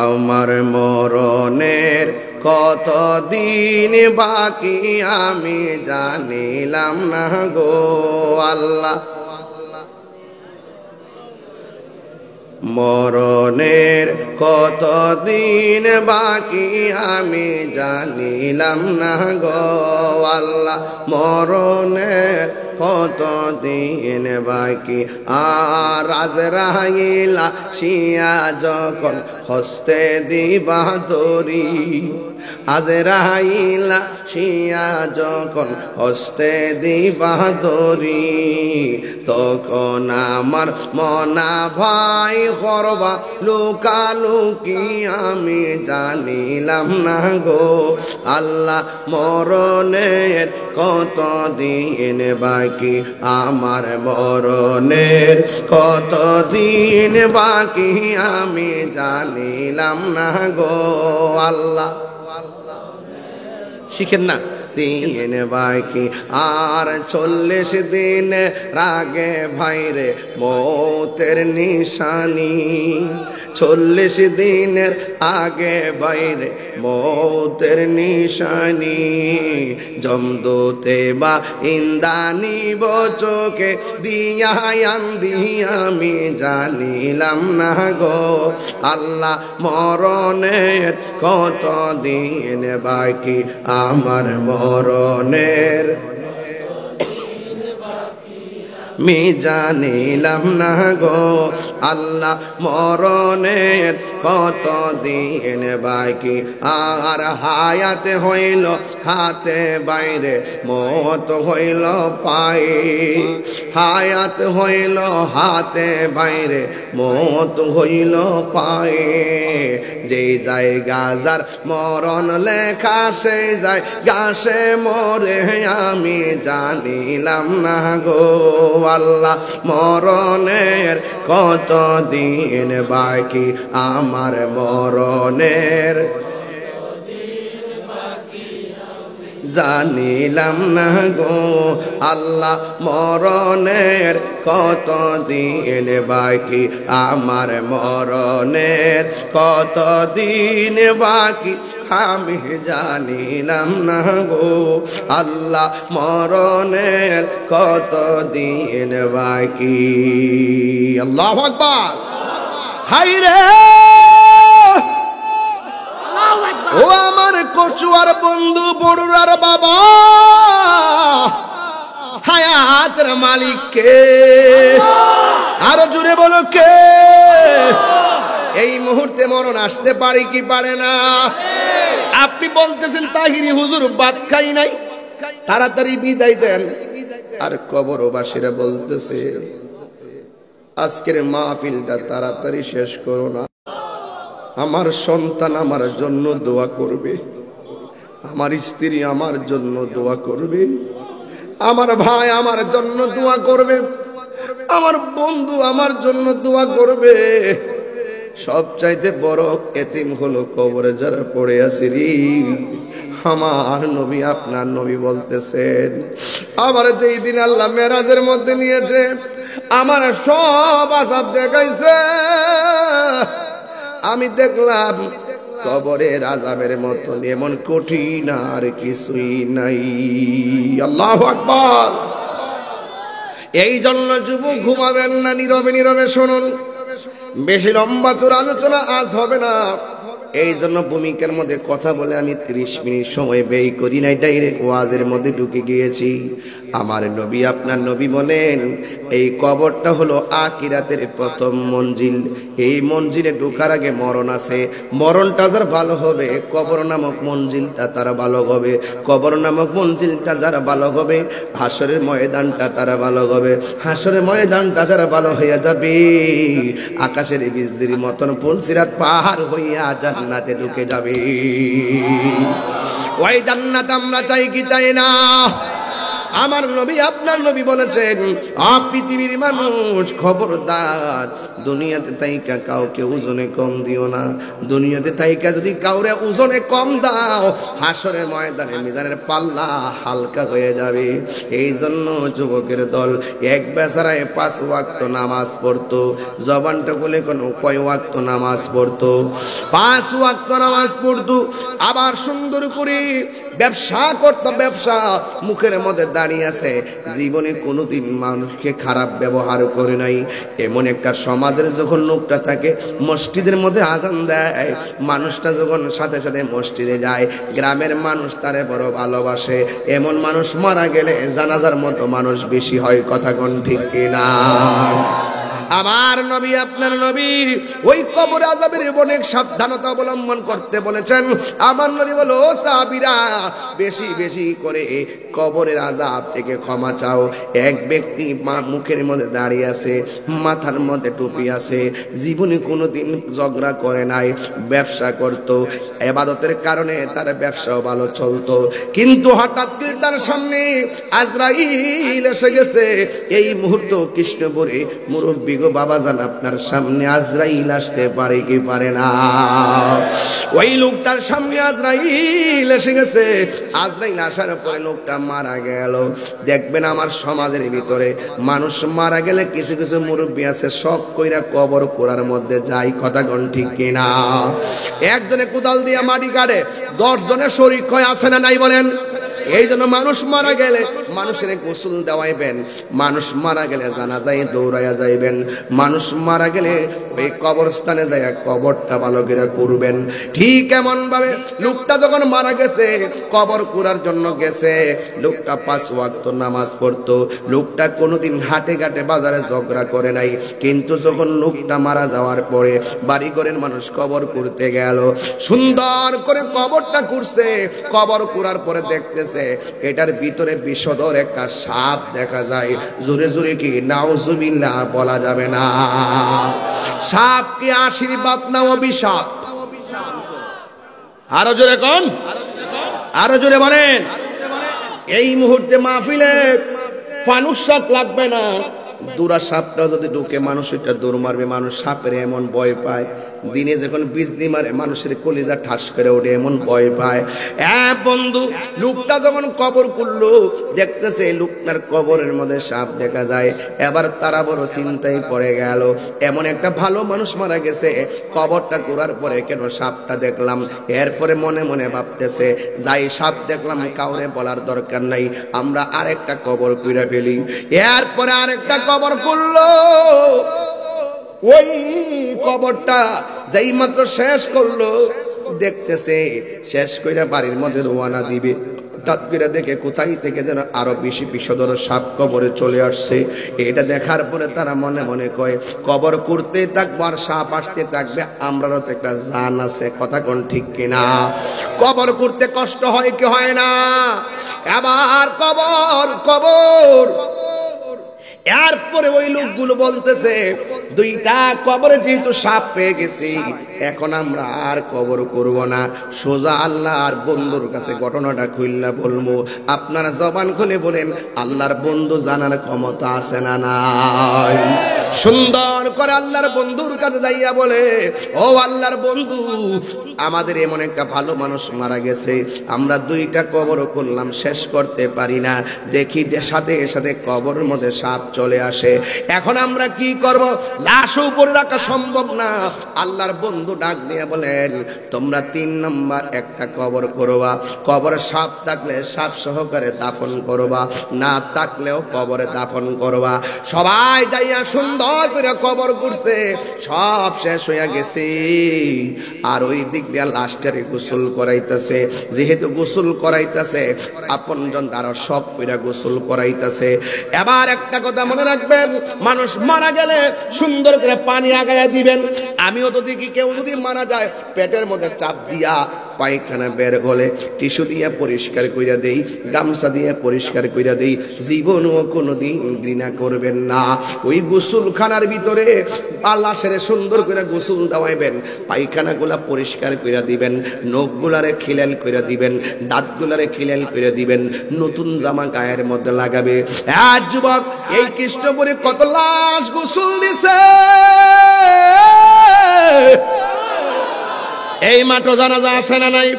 আমার মরণের কতদিন বাকি আমি জানিলাম না গো আল্লাহ, মরণের কতদিন বাকি আমি জানিলাম না গো আল্লাহ, মরণের কতদিন বাকি। আর আজরাইল আসিয়া যখন হস্তে দিবা দড়ি, আজরাইল আসিয়া যখন হস্তে দিবা দড়ি, তখন আমার মনা ভাই করবা লুকালুকি আমি জানিলাম না গো আল্লাহ, মরণের কতদিন বাকি আমার মরণের কতদিন বাকি আমি জানিলাম না গো আল্লাহ। শিখেন না? দিন বাকি আর 40 দিন রাগে ভাইরে মৌতের নিশানি, 40 দিনের আগে বাইরে মৌতের নিশানি, জমদূতে বা ইন্দানি বচকে দিয়া আন্দি আমি জানিলাম না গো আল্লাহ, মরণের কতদিন বাকি আমার মরণের মি জানিলাম না গো আল্লাহ, মরণের কতদিন বাকি। আর হায়াত হইল হাতে বাইরে মত হইল পায়ে, হায়াত হইল হাতে বাইরে মত হইল পায়ে, যে জায়গা যার মরণ লেখা সেই জায়গা সে মরে আমি জানিলাম না গো আল্লাহ। মরণের কত দিন বাকি আমার মরণের জানিলাম না গো আল্লাহ। মরণের কত দিন বাকি আমার মরণের কত দিন বাকি আমি জানিলাম না গো আল্লাহ। মরণের কত দিন বাকি। আল্লাহু আকবার। হায় রে ও আমার কচুয়ার বন্ধু বড়ুরার বাবা, হায়াতের মালিক কে? আরো জোরে বলো কে? এই মুহূর্তে মরণ আসতে পারে কি পারে না? আপনি বলতেছেন তাহিরি হুজুর ভাত খাই নাই, তাড়াতাড়ি বিদায় দেন। আর কবরবাসীরা বলতেছে আজকের মাহফিলটা তাড়াতাড়ি শেষ করো না, আমার সন্তান আমার জন্য দোয়া করবে, আমার স্ত্রী আমার জন্য দোয়া করবে, আমার ভাই আমার জন্য দোয়া করবে, আমার বন্ধু আমার জন্য দোয়া করবে। সবচাইতে বড় এতিম হলো কবরে যারা পড়ে আছে রে। আমার নবী আপনার নবী বলতেছেন আমার যেই দিন আল্লাহ মেরাজের মধ্যে নিয়েছে আমার সব আযাব দেখাইছে, আমি দেখলাম কবরের আযাবের মতো এমন কঠিন আর কিছুই নাই। আল্লাহু আকবার। এই জন্য যুবক ঘুমাবেন না, নীরবে নীরবে শুনুন। বেশি লম্বা চূড়া আলোচনা আজ হবে না, এই জন্য ভূমিকার মধ্যে কথা বলে আমি 30 মিনিট সময় ব্যয় করি নাই, ডাইরেক্ট ওয়াজের মধ্যে ঢুকে গিয়েছি। আমার নবী আপনার নবী বলেন এই কবরটা হলো আখিরাতের প্রথম মঞ্জিল। এই মঞ্জিলে ঢোকার আগে মরণ আছে, মরণটা যার ভালো হবে কবর নামক মঞ্জিলটা তারা ভালো হবে, কবর নামক মঞ্জিলটা যারা ভালো হবে হাসরের ময়দানটা তারা ভালো হবে, হাসরের ময়দানটা যারা ভালো হইয়া যাবে আকাশের বিজলির মতন পুলসিরাত পাহাড় হইয়া জান্নাতে ঢুকে যাবে। ওই জান্নাত আমরা চাই কি চাই না? আমার নবী আপনার নবী বলেছেন পৃথিবীর মানুষ খবরদার দুনিয়াতে তাইকা কাউকে ওজনে কম দিও না, দুনিয়াতে তাইকা যদি কাউরে ওজনে কম দাও হাসরের ময়দানে মিজানের পাল্লা হালকা হয়ে যাবে। এই জন্য যুবকের দল এক বেচারায় 5 ওয়াক্ত নামাজ পড়তো, জবানটা বলে কোন কয় ওয়াক্ত নামাজ পড়তো? 5 ওয়াক্ত নামাজ পড়তো, আবার সুন্দর করে ব্যবসা করতো, ব্যবসা মুখের মধ্যে দাঁড়িয়ে আছে, জীবনে কোনোদিন মানুষকে খারাপ ব্যবহার করে নাই। এমন একটা সমাজের যখন লোকটা থাকে মসজিদের মধ্যে আজান দেয়, মানুষটা যখন সাথে সাথে মসজিদে যায়, গ্রামের মানুষ তারে বড় ভালোবাসে, এমন মানুষ মারা গেলে জানাজার মতো মানুষ বেশি হয়। কথা কোন ঠিক কিনা? আমার নবী আপনার নবী ওই কবর আযাবের অনেক সাবধানতা অবলম্বন করতে বলেছেন। আমার নবী বলো সাহাবীরা বেশি বেশি করে কবরের আযাব থেকে ক্ষমা চাও। এক ব্যক্তি মুখের মধ্যে দাঁড়িয়ে আছে, মাথার মধ্যে টুপি আছে, জীবনে কোনোদিন ঝগড়া করে নাই, ব্যবসা করত, ইবাদতের কারণে তার ব্যবসাও ভালো চলতো, কিন্তু হঠাৎ করে তার সামনে আজরাইল এসে গেছে। এই মুহূর্ত কৃষ্ণপুরে মুরব্বী গো বাবাজান আপনার সামনে আজরাইল আসতে পারে কি পারে না? ওই লোকটার সামনে আজরাইল এসে গেছে। আজরাইল আসার পরে লোকটা মারা গেল। দেখবেন আমার সমাজের ভিতরে মানুষ মারা গেলে কিছু কিছু মুরব্বী আছে শখ কইরা কবর কোরার মধ্যে যায়। কথা কোন ঠিক কিনা? একজনে কোদাল দিয়ে মাটি কাটে, 10 জনে শরীক হয়, আছে না নাই বলেন? এই জন্য মানুষ মারা গেলে মানুষের গোসল দেওয়াইবেন, মানুষ মারা গেলে জানাজায় দৌড়াইয়া যাইবেন, মানুষ মারা গেলে ওই কবরস্থানে যায় কবরটা ভালো করে করবেন। ঠিক এমন ভাবে লোকটা যখন মারা গেছে কবর করার জন্য গেছে, লোকটা 5 ওয়াক্ত নামাজ পড়তো, লোকটা কোনোদিন হাটে ঘাটে বাজারে ঝগড়া করে নাই, কিন্তু যখন লোকটা মারা যাওয়ার পরে বাড়ি ঘরের মানুষ কবর করতে গেল, সুন্দর করে কবরটা করছে। কবর করার পরে দেখতেছে এটার ভিতরে বিষধর সুন্দর একটা সাপ দেখা যায়। জোরে জোরে কি নাউজুবিল্লাহ বলা যাবে না? সাপ কি আশীর্বাদ না অভিশাপ? আরো জোরে কোন, আরো জোরে বলেন। এই মুহূর্তে মাহফিলে ফানুস সাপ লাগবে না, দুরা সাপটা যদি ঢুকে মানুষ এটা দৌড় মারবে। মানুষ সাপের এমন ভয় পায়, দিনে যখন বিজলি মারে মানুষের কলিজা ঠাস করে ওঠে, এমন ভয় পায়। বন্ধু, লোকটা যখন কবর করলো, দেখতেছে লোকটার কবরের মধ্যে সাপ দেখা যায়। এবার তারা বড় চিন্তায় পড়ে গেল, এমন একটা ভালো মানুষ মারা গেছে, কবরটা করার পরে কেন সাপটা দেখলাম? এরপরে মনে মনে ভাবতেছে, যাই সাপ দেখলাম কাউরে বলার দরকার নাই, আমরা আরেকটা কবর কইরা ফেলি। এরপরে আরেকটা কবর করলো। ওই কবরটা যেই মাত্র শেষ করলো, দেখতেছে শেষ কইরা বাড়ির মধ্যে রওনা দিবে, হঠাৎ করে দেখে কোথায় থেকে যেন আরো বেশি বিষধর সাপ কবরে চলে আসছে। এটা দেখার পরে তারা মনে মনে কয়, কবর করতে থাকবো আর সাপ আসতে থাকবে, আমরারও তো একটা জান আছে। কথা কোন ঠিক কিনা? কবর করতে কষ্ট হয় কি হয় না? আবার কবর কবর। এরপরে ওই লোকগুলো বলতেছে, দুইটা কবরে যেহেতু সাপ পেয়ে গেছি, এখন আমরা আর কবর করব না, সোজা আল্লাহর বন্ধুর কাছে ঘটনাটা খুললা বলবো। আপনারা জবান খুলে বলেন, আল্লাহর বন্ধু জানার ক্ষমতা আছে না নাই? সুন্দর করে আল্লাহর বন্ধুর কাছে যাইয়া বলে, ও আল্লাহর বন্ধু, আমাদের এমন একটা ভালো মানুষ মারা গেছে, আমরা দুইটা কবর করলাম, শেষ করতে পারি না, দেখি সাথে সাথে কবরের মধ্যে সাপ চলে আসে, এখন আমরা কি করব? লাশ উপরে রাখা সম্ভব না। আল্লাহর বন্ধু ডাক দিয়ে বলেন, তোমরা 3 নম্বর একটা কবর করবা, কবরে সাপ থাকলে সাপ সহকারে দাফন করবা, না থাকলেও কবরে দাফন করবা। সবাই যাইয়া সুন্দর করে কবর করছে, সব শেষ হইয়া গেছে। আর ওই দিক দিয়ে লাশটারে গোসল করাইতেছে। যেহেতু গোসল করাইতেছে, আপনজন আরো সব কইরা গোসল করাইতেছে। এবার একটা কথা মনে রাখবেন, মানুষ মারা গেলে সুন্দর করে পানি আগায়া দিবেন। আমিও তো দেখি কেউ যদি মারা যায়, পেটের মধ্যে চাপ দিয়া পায়খানা বের হলে টিস্যু দিয়ে পরিষ্কার কইরা দেই, গামছা দিয়ে পরিষ্কার কইরা দেই। জীবনও কোনোদিন ঘৃণা করবেন না। ওই গোসলখানার ভিতরে লাশের সুন্দর করে গোসল দেওয়াইবেন, পায়খানাগুলা পরিষ্কার কইরা দিবেন, নখগুলারে খিলাল কইরা দিবেন, দাঁতগুলারে খিলাল কইরা দিবেন, নতুন জামা গায়ের মধ্যে লাগাবে। যুবক, এই কৃষ্ণপুরে কত লাশ গোসল দিছে, এই মাঠও জানাজা আছে না নাই?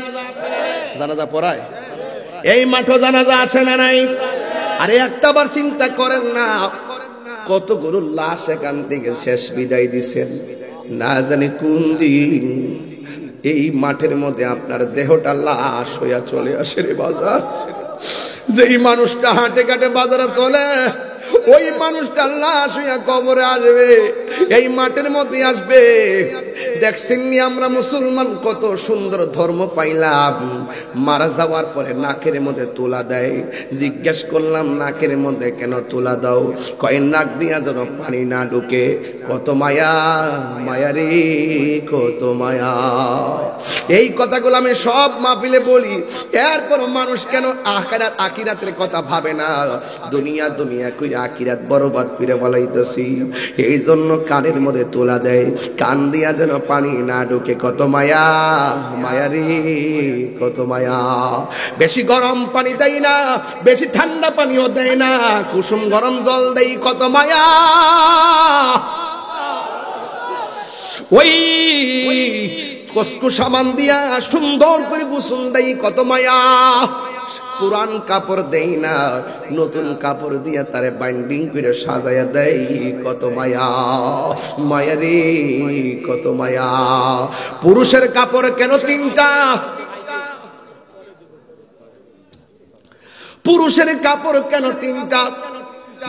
জানাজা পড়ায় এই মাঠও জানাজা আছে না নাই? আরে একটাবার চিন্তা করেন না, কতগুলো লাশ এখান থেকে শেষ বিদায় দিছেন, না জানি কোন দিন এই মাঠের মধ্যে আপনার দেহটা লাশ হইয়া চলে আসে রে বাজার। যেই মানুষটা হাঁটে কাটে বাজারে চলে, ওই মানুষটা লাশ হইয়া কবরে আসবে, এই মাঠের মধ্যে আসবে। দেখছেন নি আমরা মুসলমান কত সুন্দর ধর্ম পাইলাম, মারা যাওয়ার পরে নাকের মধ্যে তুলা দেয়। জিজ্ঞেস করলাম, নাকের মধ্যে কেন তুলা দাও? কয় নাক দিয়া যেন পানি না ঢুকে। কত মায়া, মায়া রে কত মায়া। এই কথাগুলো আমি সব মাহফিলে বলি। এরপর মানুষ কেন আখিরাতের কথা ভাবে না? দুনিয়া দুনিয়া কইরা আখিরাত বরবাদ করে বলাইতেছি। এই জন্য কানের মধ্যে তোলা দেয়, কান দিয়া যেন পানি না ঢুকে। কত মায়া, মায়া রে কত মায়া। বেশি গরম পানি দেয় না, বেশি ঠান্ডা পানিও দেয় না, কুসুম গরম জল দেই। কত মায়া। ওই কসকু সাবান দিয়া সুন্দর করে গোসল দেই। কত মায়া। পুরান কাপড় দেই না, নতুন কাপড় দিয়া তারে বাইন্ডিং করে সাজায়া দেই। কত মায়া, মায়া রে কত মায়া। পুরুষের কাপড় কেন 3টা? পুরুষের কাপড় কেন 3টা?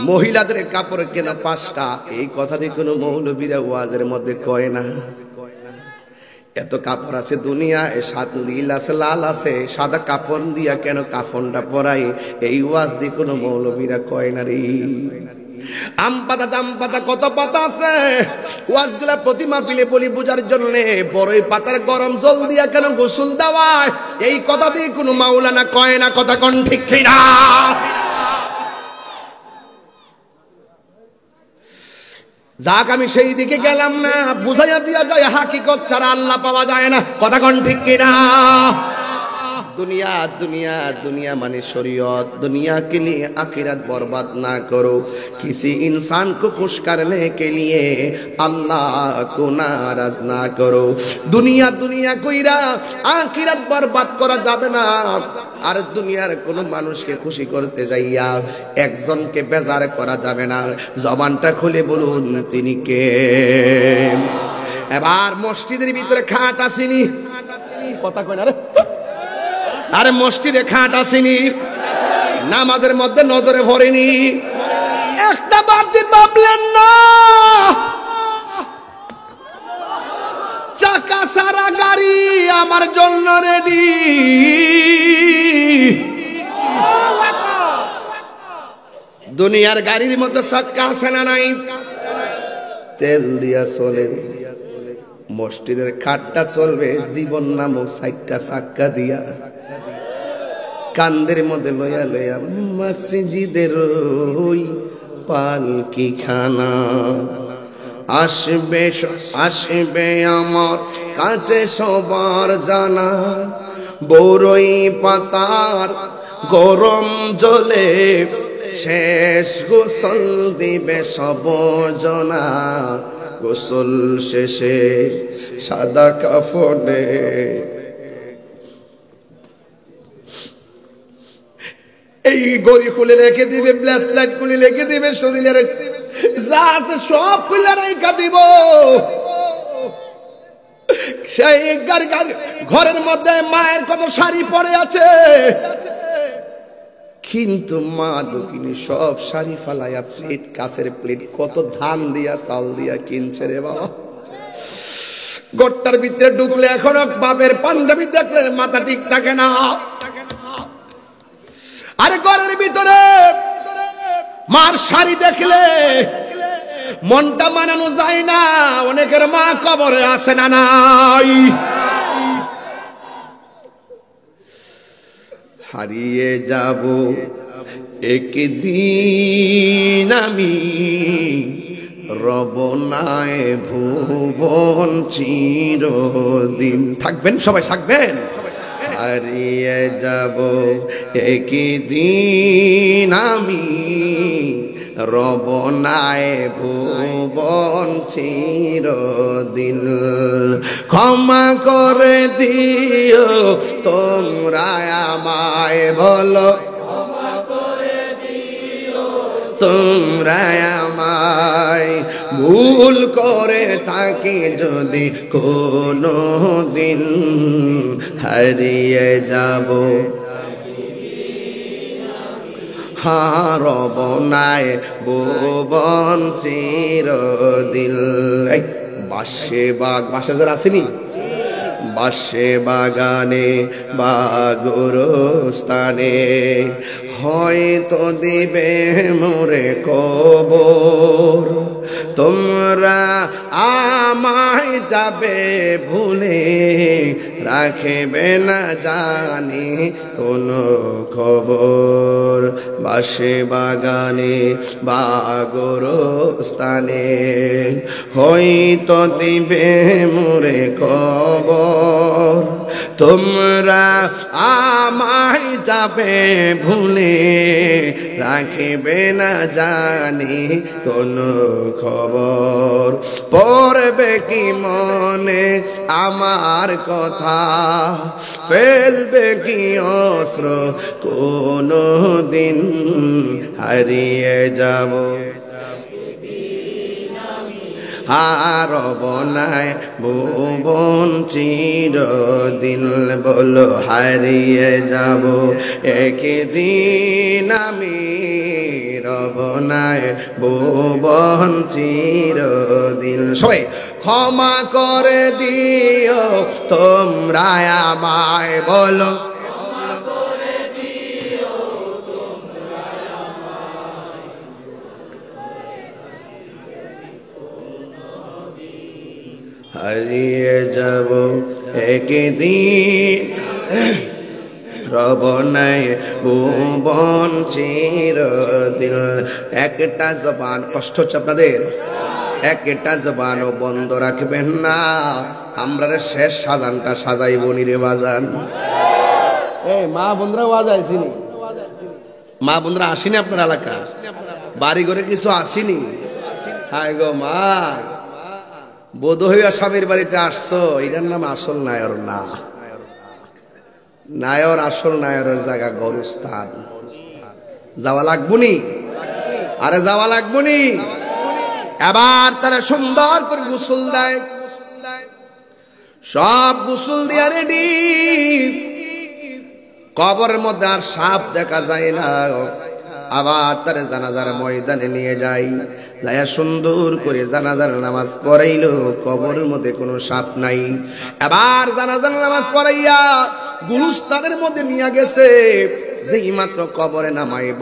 মহিলাদের কাপড় কেন 5টা? এই কথা দিয়ে কোনো মৌলবীরা ওয়াজের মধ্যে কয় না। এত কাপড় আছে দুনিয়ায়, সাত নীল আছে, লাল আছে, সাদা কাফন দিয়া কেন কাফনটা পরাই? এই ওয়াজ দিয়ে কোনো মৌলবীরা কয় না রে। আম পাতা, জাম পাতা, কত পাতা আছে। ওয়াজগুলা প্রতি মাহফিলে বলি বুঝার জন্য। বড়ই পাতার গরম জল দিয়া কেন গোসল দেওয়ায়? এই কথা দিয়ে কোনো মাওলানা কয় না। কথা কোন ঠিক না? যাক আমি সেই দিকে গেলাম না, বুঝাইয়া দিয়া যায় হাকিকত ছাড়া আল্লাহ পাওয়া যায় না। কথা কোন ঠিক কিনা? दुनिया दुनिया दुनिया माने शरीयत, दुनिया के लिए आखिरत बर्बाद ना करो। किसी इंसान को खुश करने के लिए अल्लाह को नाराज ना करो। दुनिया दुनिया কইরা আখিরাত বরবাদ করা যাবে না। আর দুনিয়ার কোন মানুষকে খুশি করতে যাইয়া একজনকে বেজার করা যাবে না। জবানটা খুলে বলুন তিনি কে। এবার মসজিদের ভিতরে খাট আসেনি, কথা কই না রে, আরে মসজিদে খাট আসেনি, নামাজের মধ্যে নজরে পড়েনি, একটা বার দিন ভাবলেন না চাকা সারা গাড়ি আমার জন্য রেডি। দুনিয়ার গাড়ির মতো চাক্কা আছে না নাই? তেল দিয়া চলে, মসজিদের খাটটা চলবে জীবন নামক 4টা চাক্কা দিয়া। কান্দের মধ্যে লয়া লয়া মসজিদের ওই পালকি খানা আসবে আসবে আমার কাছে সবার জানা। বড়ই পাতার গরম জলে শেষ গোসল দিবে সব জনা। গোসল শেষে সাদা কাফনে এই গড়ি খুলে রেখে দিবে, ব্রেসলেট খুলে রেখে দিবে, শরীরে যা আছে সব খুলে রেখে দিব। সেই ঘরের মধ্যে মায়ের কত শাড়ি পরে আছে, কিন্তু মা দক্ষিণী সব শাড়ি ফালাইয়া প্লেট, কাছের প্লেট কত ধান দিয়া চাল দিয়া কিনছে রে বাবা। গট্টার ভিতরে ঢুকলে এখনো বাপের পাঞ্জাবি দেখলে মাথা ঠিক থাকে না। আরে ঘরের ভিতরে মার শাড়ি দেখলে মনটা মানানো যায় না। অনেকের মা কবরে আছে না নাই? হারিয়ে যাব একদিন আমি, রব নাই ভুবন চিরদিন। থাকবেন সবাই, থাকবেন। হারিয়ে যাব একদিন আমি, রব নাই ভুবন চিরদিন। ক্ষমা করে দিও তোমরা আমায়, বলো তোমরা আমায়। ভুল করে থাকি যদি কোনো দিন, হারিয়ে যাব হারব নাই ভুবন চিরদিন। বাসে বাগ, বাসা যারা আসেনি, বাসে বাগানে বা গোরস্থানে হয়তো দিবে মোরে কবর। তোমরা আমায় যাবে ভুলে, রাখবে না জানি কোনো খবর। বাসে বাগানে বা গোরস্থানে হয়তো দিবে মোরে কবর। তোমরা আমায় যাবে ভুলে, রাখবে না জানি কোনো খবর। পড়বে কি মনে আমার কথা, ফেলবে কি অস্ত্র কোনো দিন, হারিয়ে যাব হারব নাই ভুবন চিরদিন। বলো হারিয়ে যাব একদিন আমি, রব নাই ভুবন চিরদিন। সবাই ক্ষমা করে দিও তোমরা আমায়, বলো হারিয়ে যাব একদিন, রব নাই ভুবন চিরদিন। একটা জবান, কষ্ট হচ্ছে আপনাদের? একটা জবানও বন্ধ রাখবেন না, আমরা শেষ সাজানটা সাজাইব নিরে বাজান। এই মা বোনরা বাজাইছিনি, মা বোনরা আসেনি আপনার এলাকা, বাড়ি ঘরে কিছু আসেনি? হায় গো মা, বোধ হইয়া স্বামীর বাড়িতে আসছো, এটার নাম আসল নায়র না। নায়র, আসল নায়রের জায়গা গরুস্থান। যাওয়া লাগবনি, আরে যাওয়া লাগবনি। এবার তারা সুন্দর করে গোসল দেয়, সব গোসল দিয়া রেডি। কবরের মধ্যে আর সাপ দেখা যায় না। আবার তারা জানাজার ময়দানে নিয়ে যায়, যাইয়া সুন্দর করে জানাজার নামাজ পড়াইলো, কবরের মধ্যে কোনো সাপ নাই। এবার জানাজার নামাজ পড়াইয়া গুরুস্থানের মধ্যে নিয়ে গেছে। যেই মাত্র কবরে নামাইব,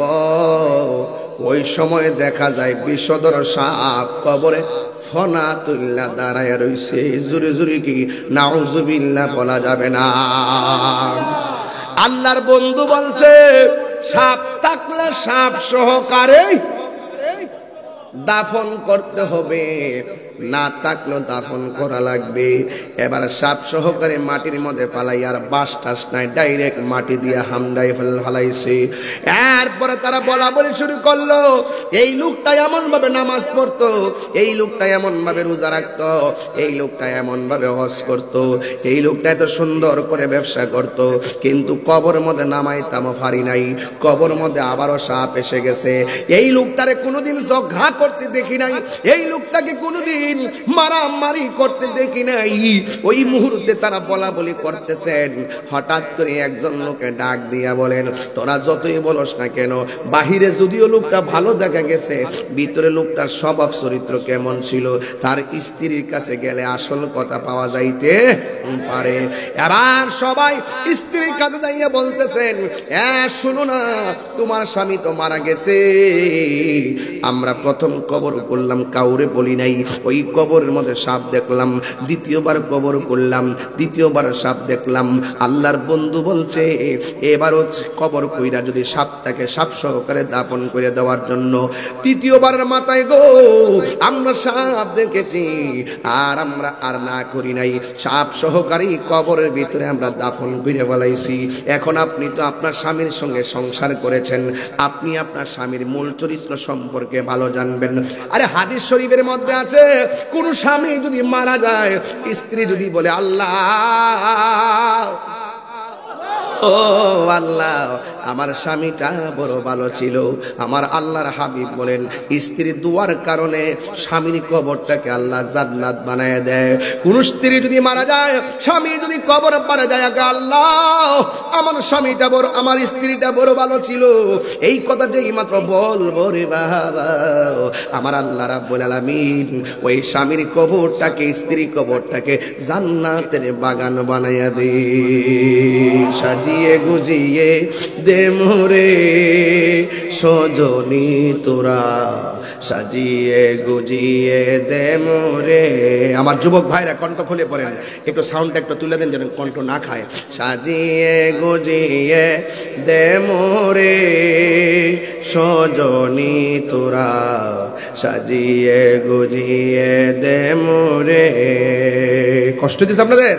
ওই সময় দেখা যায় বিষধর সাপ কবরে ফনা তুল্লা দাঁড়ায় রইছে। জুরে জুরে কি নাউজুবিল্লাহ বলা যাবে না। আল্লাহর বন্ধু বলছে, সাপ থাকলে সাপ সহকারে দাফন করতে হবে, না থাকলেও দাফন করা লাগবে। এবার সাপ সহকারে মাটির মধ্যে ফালাই, আর বাস টাস নাই, ডাইরেক্ট মাটি দিয়ে হামডাই ফালাইছে। এরপরে তারা বলা বলি শুরু করলো, এই লোকটা এমন ভাবে নামাজ পড়তো, এই লোকটা এমন ভাবে রোজা রাখতো, এই লোকটা এমন ভাবে হজ করতো, এই লোকটা এত সুন্দর করে ব্যবসা করতো, কিন্তু কবরের মধ্যে নামাইতামও পারি নাই। কবর মধ্যে আবারও সাপ এসে গেছে। এই লোকটারে কোনোদিন ঝগড়া করতে দেখি নাই, এই লোকটাকে কোনোদিন মারামারি করতে দেখি নাই। ওই মুহূর্তে তারা বলা বলি করতেছেন। হঠাৎ করে একজন লোকে ডাক দিয়া বলেন, তোরা যতই বলস না কেন, বাহিরে যদিও লোকটা ভালো দেখা গেছে, ভিতরে লোকটার স্বভাব চরিত্র কেমন ছিল, তার স্ত্রীর কাছে গেলে আসল কথা পাওয়া যাইতে পারে। এবার সবাই স্ত্রীর কাছে যাইয়া বলতেছেন, শুনো না, তোমার স্বামী তো মারা গেছে, আমরা প্রথম কবর করলাম, কাউরে বলি নাই। ওই কবরের মধ্যে সাপ দেখলাম, দ্বিতীয়বার কবর করলাম, দ্বিতীয়বার সাপ দেখলাম। আল্লাহর বন্ধু বলছে, এবারও কবর কইরা যদি সাপটাকে সাপ সহকারে দাফন করে দেওয়ার জন্য তৃতীয়বারের মাথায় গো আমরা সাপ দেখেছি, আর আমরা আর না করি নাই, সাপ সহকারী কবরের ভিতরে আমরা দাফন করে ফেলাইছি। এখন আপনি তো আপনার স্বামীর সঙ্গে সংসার করেছেন, আপনি আপনার স্বামীর মূল চরিত্র সম্পর্কে ভালো জানবেন। আরে হাদিস শরীফের মধ্যে আছে, কোন স্বামী যদি মারা যায়, স্ত্রী যদি বলে, আল্লাহ ও আল্লাহ, আমার স্বামীটা বড় ভালো ছিল, আমার আল্লাহর হাবিব বলেন, স্ত্রীর দুয়ার কারণে স্বামীর কবরটাকে আল্লাহ জান্নাত বানায় দেয়। কোন স্ত্রী যদি মারা যায়, স্বামী যদি কবর পারে যায়, আল্লাহ আমার স্বামীটা বড়, আমার স্ত্রীটা বড় ভালো ছিল, এই কথা যেই মাত্র বলবো রে বাবা, আমার আল্লাহ রাব্বুল আলামিন ওই স্বামীর কবরটাকে, স্ত্রীর কবরটাকে জান্নাতের বাগান বানায়া দে। সাজিয়ে গুজিয়ে দে মোরে সজনী তোরা, সাজিয়ে গুজিয়ে দে মোরে। আমার যুবক ভাইরা কণ্ঠ খুলে পড়েন, একটু সাউন্ডটা একটু তুলে দেন যেন কণ্ঠ না খায়। সাজিয়ে গুজিয়ে দে মোরে সজনী তোরা, সাজিয়ে গুজিয়ে দে মোরে। কষ্ট দিস আপনাদের?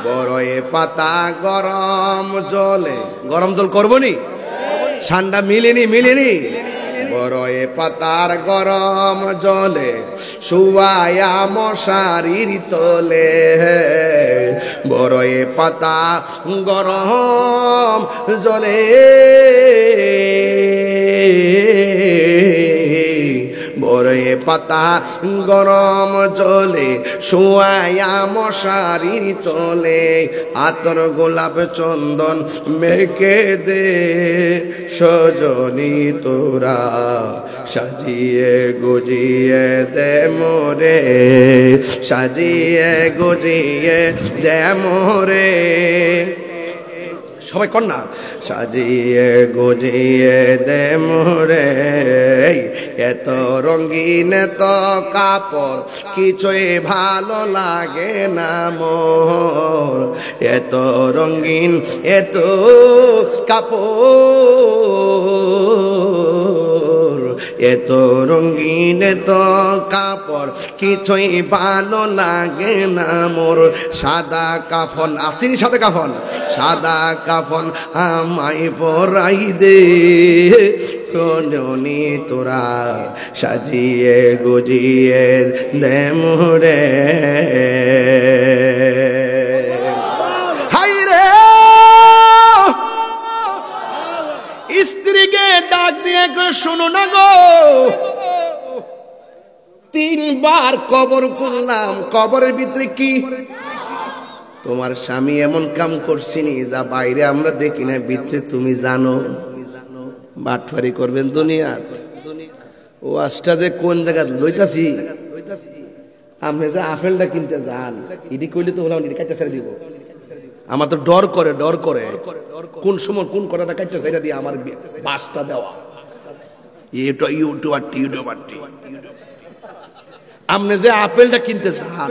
বড়য়ে পাতা গরম জলে, গরম জল করবনি, ঠান্ডা মিলেনি। বড়য়ে পাতার গরম জলে শুয়ায়া মশারির তলে, বড়য়ে পাতা গরম জলে, বড়য়ে পাতা গরম জলে শুয়ায়া মশারির তলে, আতর গোলাপ চন্দন মেখে দে সজনী তোরা, সাজিয়ে গুজিয়ে দে মোরে, সাজিয়ে গুজিয়ে দে মোরে। সবাই কন্যা, সাজিয়ে গুজিয়ে দে মোরে। এত রঙিন এত কাপড় কিছুই ভালো লাগে না মোর, এত রঙিন এত কাপড় এত রঙিন এত কাপড় কিছুই ভালো লাগে না মোর, সাদা কাফন আসিনি, সাদা কাফন, সাদা কাফন আমায় পরাই দে, কোননি তোরা সাজিয়ে গুজিয়ে দে মোরে। হাই রে স্ত্রীকে ডাক দিয়ে শোনো না গো, 3 বার কবর করলাম, কবরের ভিতরে কি তোমার স্বামী এমন কাম করছিনি যা বাইরে আমরা দেখি না, ভিতরে তুমি জানো। বাটফারি করবেন দুনিয়াত, ও আজটা যে কোন জায়গা লইতাছি, আপনি যে আপেলটা কিনতে যান ইডি কইলে তো হলাম, ইডি কাটটা ছেড়ে দিব। আমার তো ডর করে, ডর করে কোন সময় কোন করাটা কাটটা ছেড়ে দিয়ে আমার বাসটা দেওয়া। এটা ইউটিউবার আপনি যে আপেলটা কিনতে চান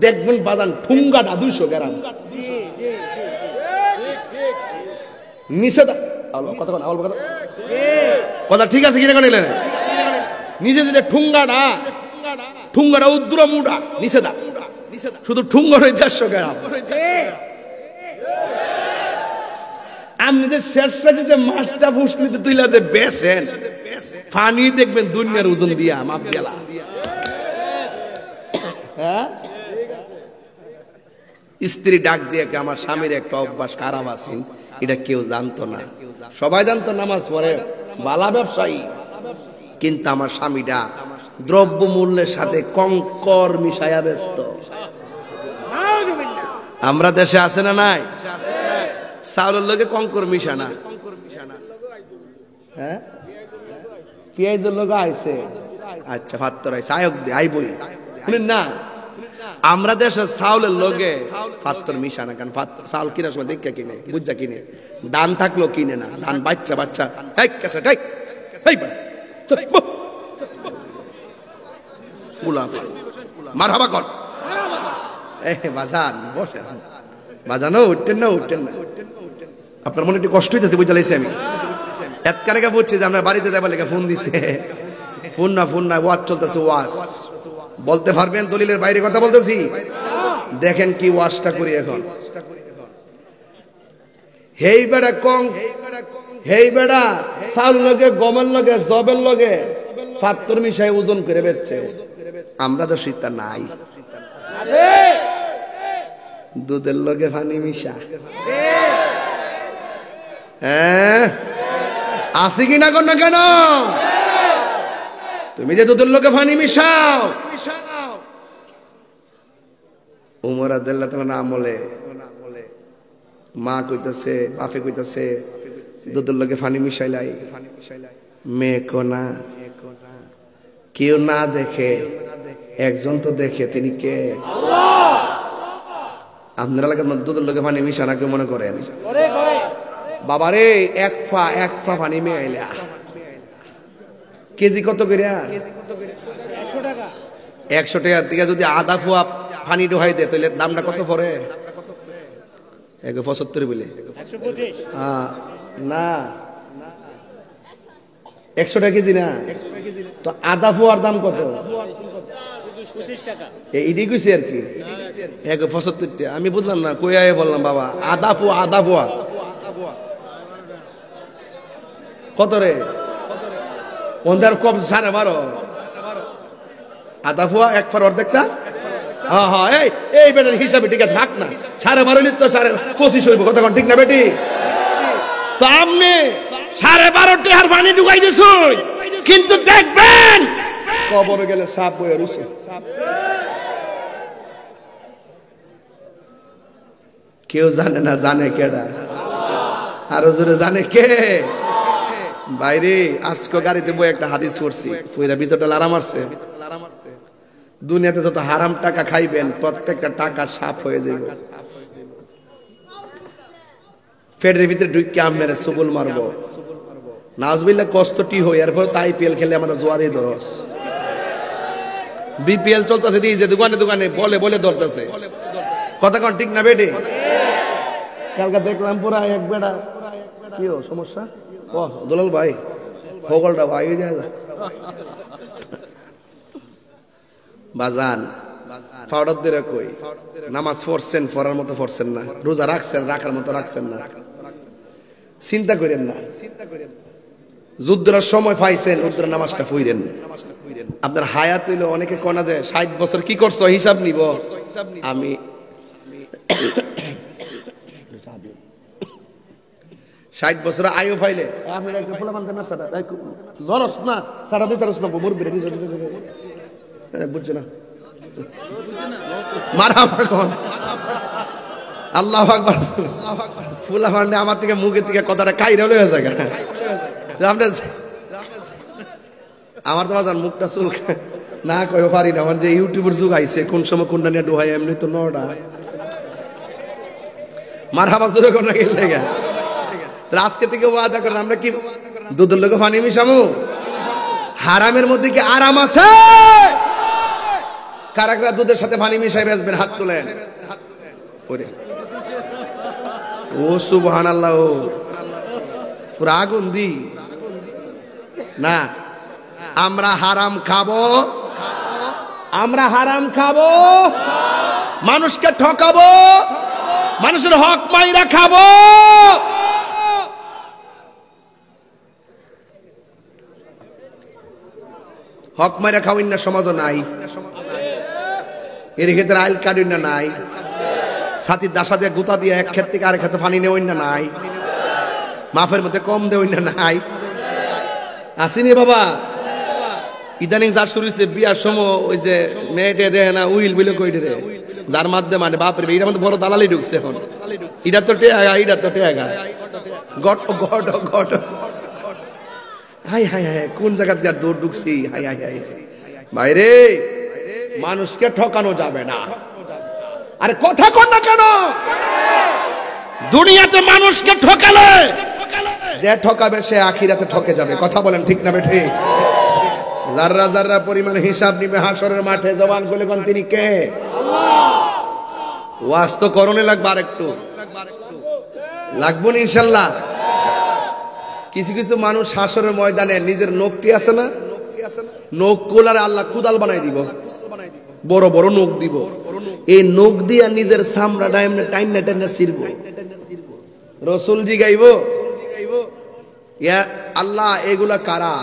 দেখবেন বাজান ঠুঙ্গাটা 200 গ্রাম নিচে কথা ঠিক আছে কিনা নিলেন, নিচে যে ঠুঙ্গাটা উদ্র মুডা নিচে দা, শুধু ঠুঙ্গার 150 গ্রাম। আপনি যে শেষটা যে মাছটা ফুসলিতে তুইলা যে বেছেন, পানি দেখবেন দুনিয়ার ওজন দিয়া মাপ গেলা। স্ত্রী ডাক দিয়ে আমার স্বামীর একটা অভ্যাস খারাপ আছেন, এটা কেউ জানতো না, সবাই জানতো নামাজ পড়ে বালা ব্যবসায়ী, কিন্তু আমার স্বামীটা দ্রব্য মূল্যের সাথে কঙ্কর মিশাইয়া ব্যস্ত। আমরা দেশে আছে না নাই, চাউলের লোকে কঙ্কর মিশানা, হ্যাঁ পেঁয়াজের লোক আইছে, আচ্ছা ফাত্তর আইছে আয়ক দে আইবই শুনেন না। আমরা দেশে চাউলের লোকে ফাত্তর মিশানা, কারণ চাউল কিনার সময় দেখে কিনে, বুঝা কিনে, ধান থাকলো কিনে না, ধান বাচ্চা বাচ্চা মারহাবা কর বাজান বসে বাজানো, উঠতেন না উঠতেন না, আপনার মনে একটু কষ্ট হইতেছে বুঝতে লাইছি আমি। এতকারে বুঝছি যে আপনার বাড়িতে যাবার লেগে ফোন দিছে, ফোন না ওয়াজ চলতেছে, ওয়াজ বলতে পারবেন, দলিলের বাইরে কথা বলতেছি, দেখেন কি ওয়াজটা করি এখন। হেই বেড়া কং, হেই বেড়া চাল লগে গমের লগে জবের লগে ফাত্তর মিশাই ওজন করে বেচছে, আমরা তো শীতা নাই, দুধের লগে পানি মিশা, হ্যাঁ আসি কিনা কর না কেন, তুমি যে দুধের লগে পানি মিশাও। উমর রাদিয়াল্লাহু তাআলা আমলে মা কইতাছে, বাপে কইতাছে দুধের লগে পানি মিশাইলাই, মেয়ে কোনা কেউ না দেখে, একজন তো দেখে, তিনি কে? আপনারা এলাকার মধ্যে দুধের লগে পানি মিশানা কেউ মনে করেন? বাবারে এক ফা পানি মেয়েলা কেজি কত করে? 100 টাকার দিকে যদি আধা ফুয়া পানি ঢোহাই দেয় তাহলে দামটা কত পড়ে? 175 বলে না, 100 টাকা কেজি না, তো আধা ফুয়ার দাম কত? এটাই কইছি আর কি, 175 টাকা। আমি বুঝলাম না, কই আয় বললাম বাবা আধা ফুয়া কত রে? ওদের কম 12.5 আধা ফুয়া, এক ফার অর্ধেকটা। হ্যাঁ হ্যাঁ এই বেটার হিসাবে ঠিক আছে, থাক না, 12.5 লিটার 25 হইব, কথা ঠিক না বেটি? তো আপনি 12.5 টাকার পানি ঢুকাই দিছুন, কিন্তু দেখবেন কবরে গেলে সাপ বইয়া রইছে। কেউ জানে না, জানে কেডা? আরো জোরে জানে কে? বাইরে আজকে গাড়িতে বই একটা হাদিস পড়ছি, পুরা ভিতরটা লারা মারছে। দুনিয়াতে যত হারাম টাকা খাইবেন প্রত্যেকটা টাকা সাপ হয়ে যাবে, পেটের ভিতরে ঢুকে আপনারা সবল মারবো, নাজবিল্লাহ কষ্টটি হই। এরপর তাই পিএল খেলে আমরা জোয়া দিয়ে ধরস, বিপিএল চলতেছে দিয়ে যে দোকানে দোকানে বলে বলে ধরতেছে, কথা কোন ঠিক না বেটে? কালকে দেখলাম পুরা এক বেড়া, কি সমস্যা? ও দুলাল ভাই, ভোগলটা ভাই যায় বাজান পাউডার দিয়ে কই নামাজ পড়ছেন, পড়ার মতো পড়ছেন না, রোজা রাখছেন, রাখার মতো রাখছেন না, চিন্তা করেন না। যুদ্ধের সময় পাইছেন, যুদ্ধের নামাজটা পড়েন। আপনার হায়াত হইলো, অনেকে কোনা যায় 60 বছর কি করছো হিসাব নিব। আমি 60 বছর আয়ু পাইলে বুঝছে না, মারা আল্লাহু আকবার। ফুলা ফান্ডে আমার থেকে মুখের থেকে কথাটা কাইরা লয়ে যায়। আমার তো বাজার মুখটা চুল না কই পারি না, আমার যে ইউটিউবের যুগ আইছে, কোন সময় কোনটা নিয়ে ডুহাই, এমনি তো নটা মারহাবা জোরে কোন না গেলে গা। আজকে থেকে ওয়াদা করেন, আমরা কি দুধের লোকে পানি মিশামু? হারামের মধ্যে কি আরাম আছে? কারা কারা দুধের সাথে পানি মিশাই বেচবেন? হাত তোলেন। ও সুবহানাল্লাহ, পুরা আগুন দি না। আমরা হারাম খাবো, আমরা হারাম খাবো, মানুষকে ঠকাবো, মানুষের হক মাইরা খাবো। হক মাইরা খাওয়াই না সমাজ নাই, এর ক্ষেত্রে আইল কাটুই না নাই, ছাতির দাসা দিয়ে গুতা দিয়ে এক ক্ষেত থেকে আরেক ক্ষেত্রে পানি নেওয়াই না নাই, মাফের মধ্যে কম দেওয়াই না নাই। আসিনি বাবা? ইদানিং যার শুরু হয়েছে বিয়ার সময় ওই যে মেয়েটে দেয় না উইল বিলে কই রে, যার মাধ্যমে মানে বাপরে এটার মধ্যে বড় দালালি ঢুকছে এখন। এটা তো টেগা, এটা তো টেগা, got got got. Hi hi hi, কোন জায়গা দিয়ে দৌড় ঢুকছি? হাই হাই হাই ভাইরে, মানুষকে ঠকানো যাবে না। আরে কথা কর না কেন? দুনিয়াতে মানুষকে ঠকালে যে ঠকাবে সে আখিরাতে ঠকে যাবে। কথা বলেন ঠিক না বেঠে? যাররা যাররা পরিমাণ হিসাব নিবে হাসরের মাঠে, জবান খুলে কোন তিনি কে? ওয়াজ তো করণে লাগবে, আর একটু লাগবো না ইনশাল্লাহ। কিছু কিছু মানুষ হাসরের ময়দানে নিজের নখটি আছে না, নখ কোলারে আল্লাহ কুদাল বানাই দিব, বড় বড় নখ দিব। এই নখ দিয়া নিজের সামরা ডাইমনে টাইনা টাইনা ছিড়ব। রাসূল জি গাইব, ইয়া আল্লাহ এগুলা কারা?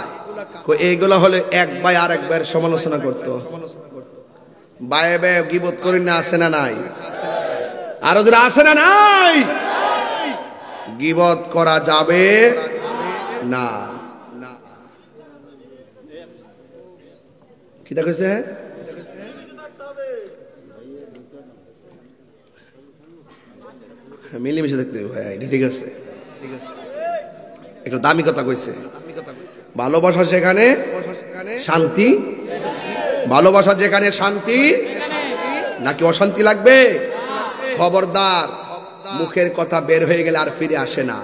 এগুলা হলে এক ভাই আরেক ভাইয়ের সমালোচনা করত, বায়ে বায়ে গীবত করি না, আছে না নাই? আর ওদের আছে না নাই? গীবত করা যাবে না। কি তা কইছে? মিলেমিশে দেখতে ভাই, এটা ঠিক আছে, একটা দামি কথা কইছে। ভালোবাসা সেখানে শান্তি, ভালোবাসা যেখানে শান্তি, নাকি অশান্তি লাগবে? খবরদার, মুখের কথা বের হয়ে গেলে আর ফিরে আসে না।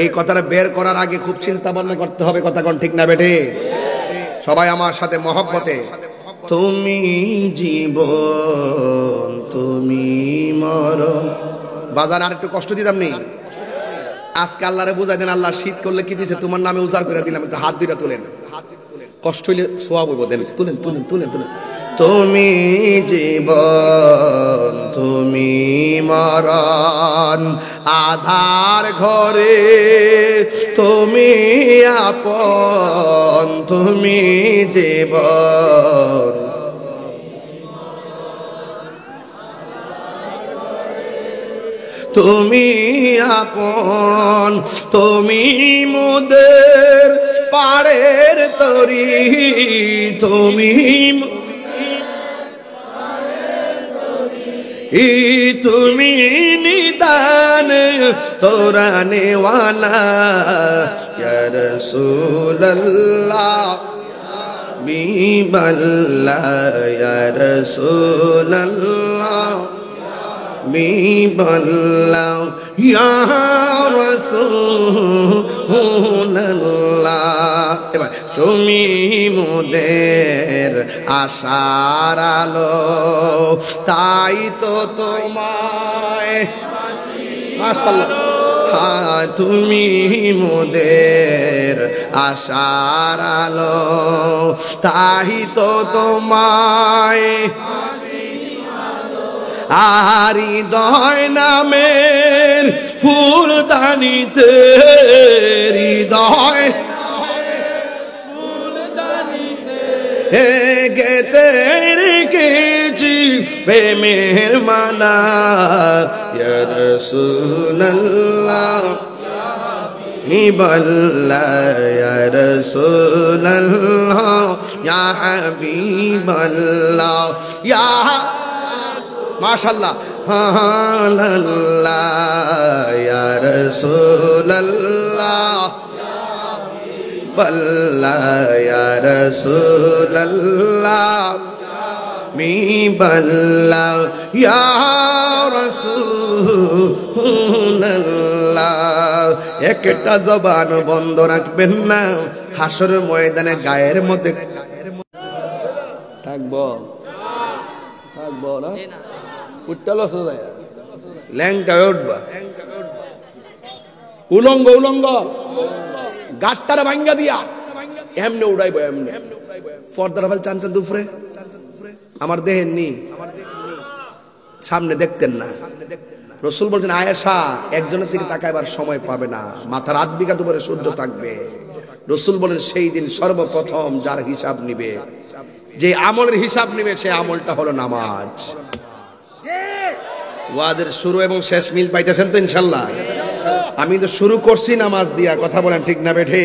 এই কথাটা বের করার আগে খুব চিন্তা ভাবনা করতে হবে। কথা কোন ঠিক না বেঠে? সবাই আমার সাথে মহব্বতে, তুমি জীবন তুমি মরণ। বাজান আর একটু কষ্ট দিতাম নি আজকে? আল্লাহরে বুঝাই দেন, আল্লাহ শীত করলে কি দিছে, তোমার নামে উজাড় করে দিলাম, একটু হাত দুইটা তুলেন, কষ্ট হইলে সোয়াব হইব, দেন, তুলেন তুলেন তুলেন তুলেন। তুমি জীবন তুমি মরণ, আধার ঘরে তুমি আপন, তুমি জীবন তুমি আপন, তুমি মোদের পাড়ের তরি, তুমি তুমি নিদান তোরানে ওয়ালা ইয়া রাসূলুল্লাহ বিবাল্লাহ ইয়া রাসূলুল্লাহ বিবাল্লাহ ইয়া রাসূলুল্লাহ। এবার তুমি মোদের আশার আলো, তাই তো তোমায় মাশাআল্লাহ তুমি মোদের আশার আলো, তাই তো তোমায় আর হৃদয় নামের ফুলদানিতে হৃদয় গেতে রেখেছি প্রেমের মালা, ইয়া রাসূলুল্লাহ হাবিবাল্লাহ, ইয়া রাসূলুল্লাহ ইয়া হাবিবাল্লাহ, ইয়া মাশাআল্লাহ আল্লাহ, ইয়া রাসূলুল্লাহ বল্লাহ, ইয়া রাসূলুল্লাহ মি বল্লাহ, ইয়া রাসূলুল্লাহ। একটা জবান বন্ধ রাখবেন না, হাসর ময়দানে গায়ের মধ্যে থাকবো থাকবো না, উঠটালো সোজা ল্যাংটা উঠবা, উলঙ্গ উলঙ্গ গাট্টারা ভাঙ্গা দিয়া এমনে উড়াইবো, এমনে ফর্দার ফেল চান চান দুফরে আমার দেহের নি সামনে দেখতেন না। রসুল বলছেন আয়েশা একজনের দিকে তাকাইবার সময় পাবে না, মাথার আধ বিঘা দুপুরে সূর্য থাকবে। রসুল বলেন সেই দিন সর্বপ্রথম যার হিসাব নিবে, যে আমলের হিসাব নিবে, সে আমলটা হলো নামাজ। ওয়াদের শুরু এবং শেষ মিল পাইতেছেন তো ইনশাল্লাহ? আমি তো শুরু করছি নামাজ দিয়া, কথা বলেন ঠিক না বেঠে?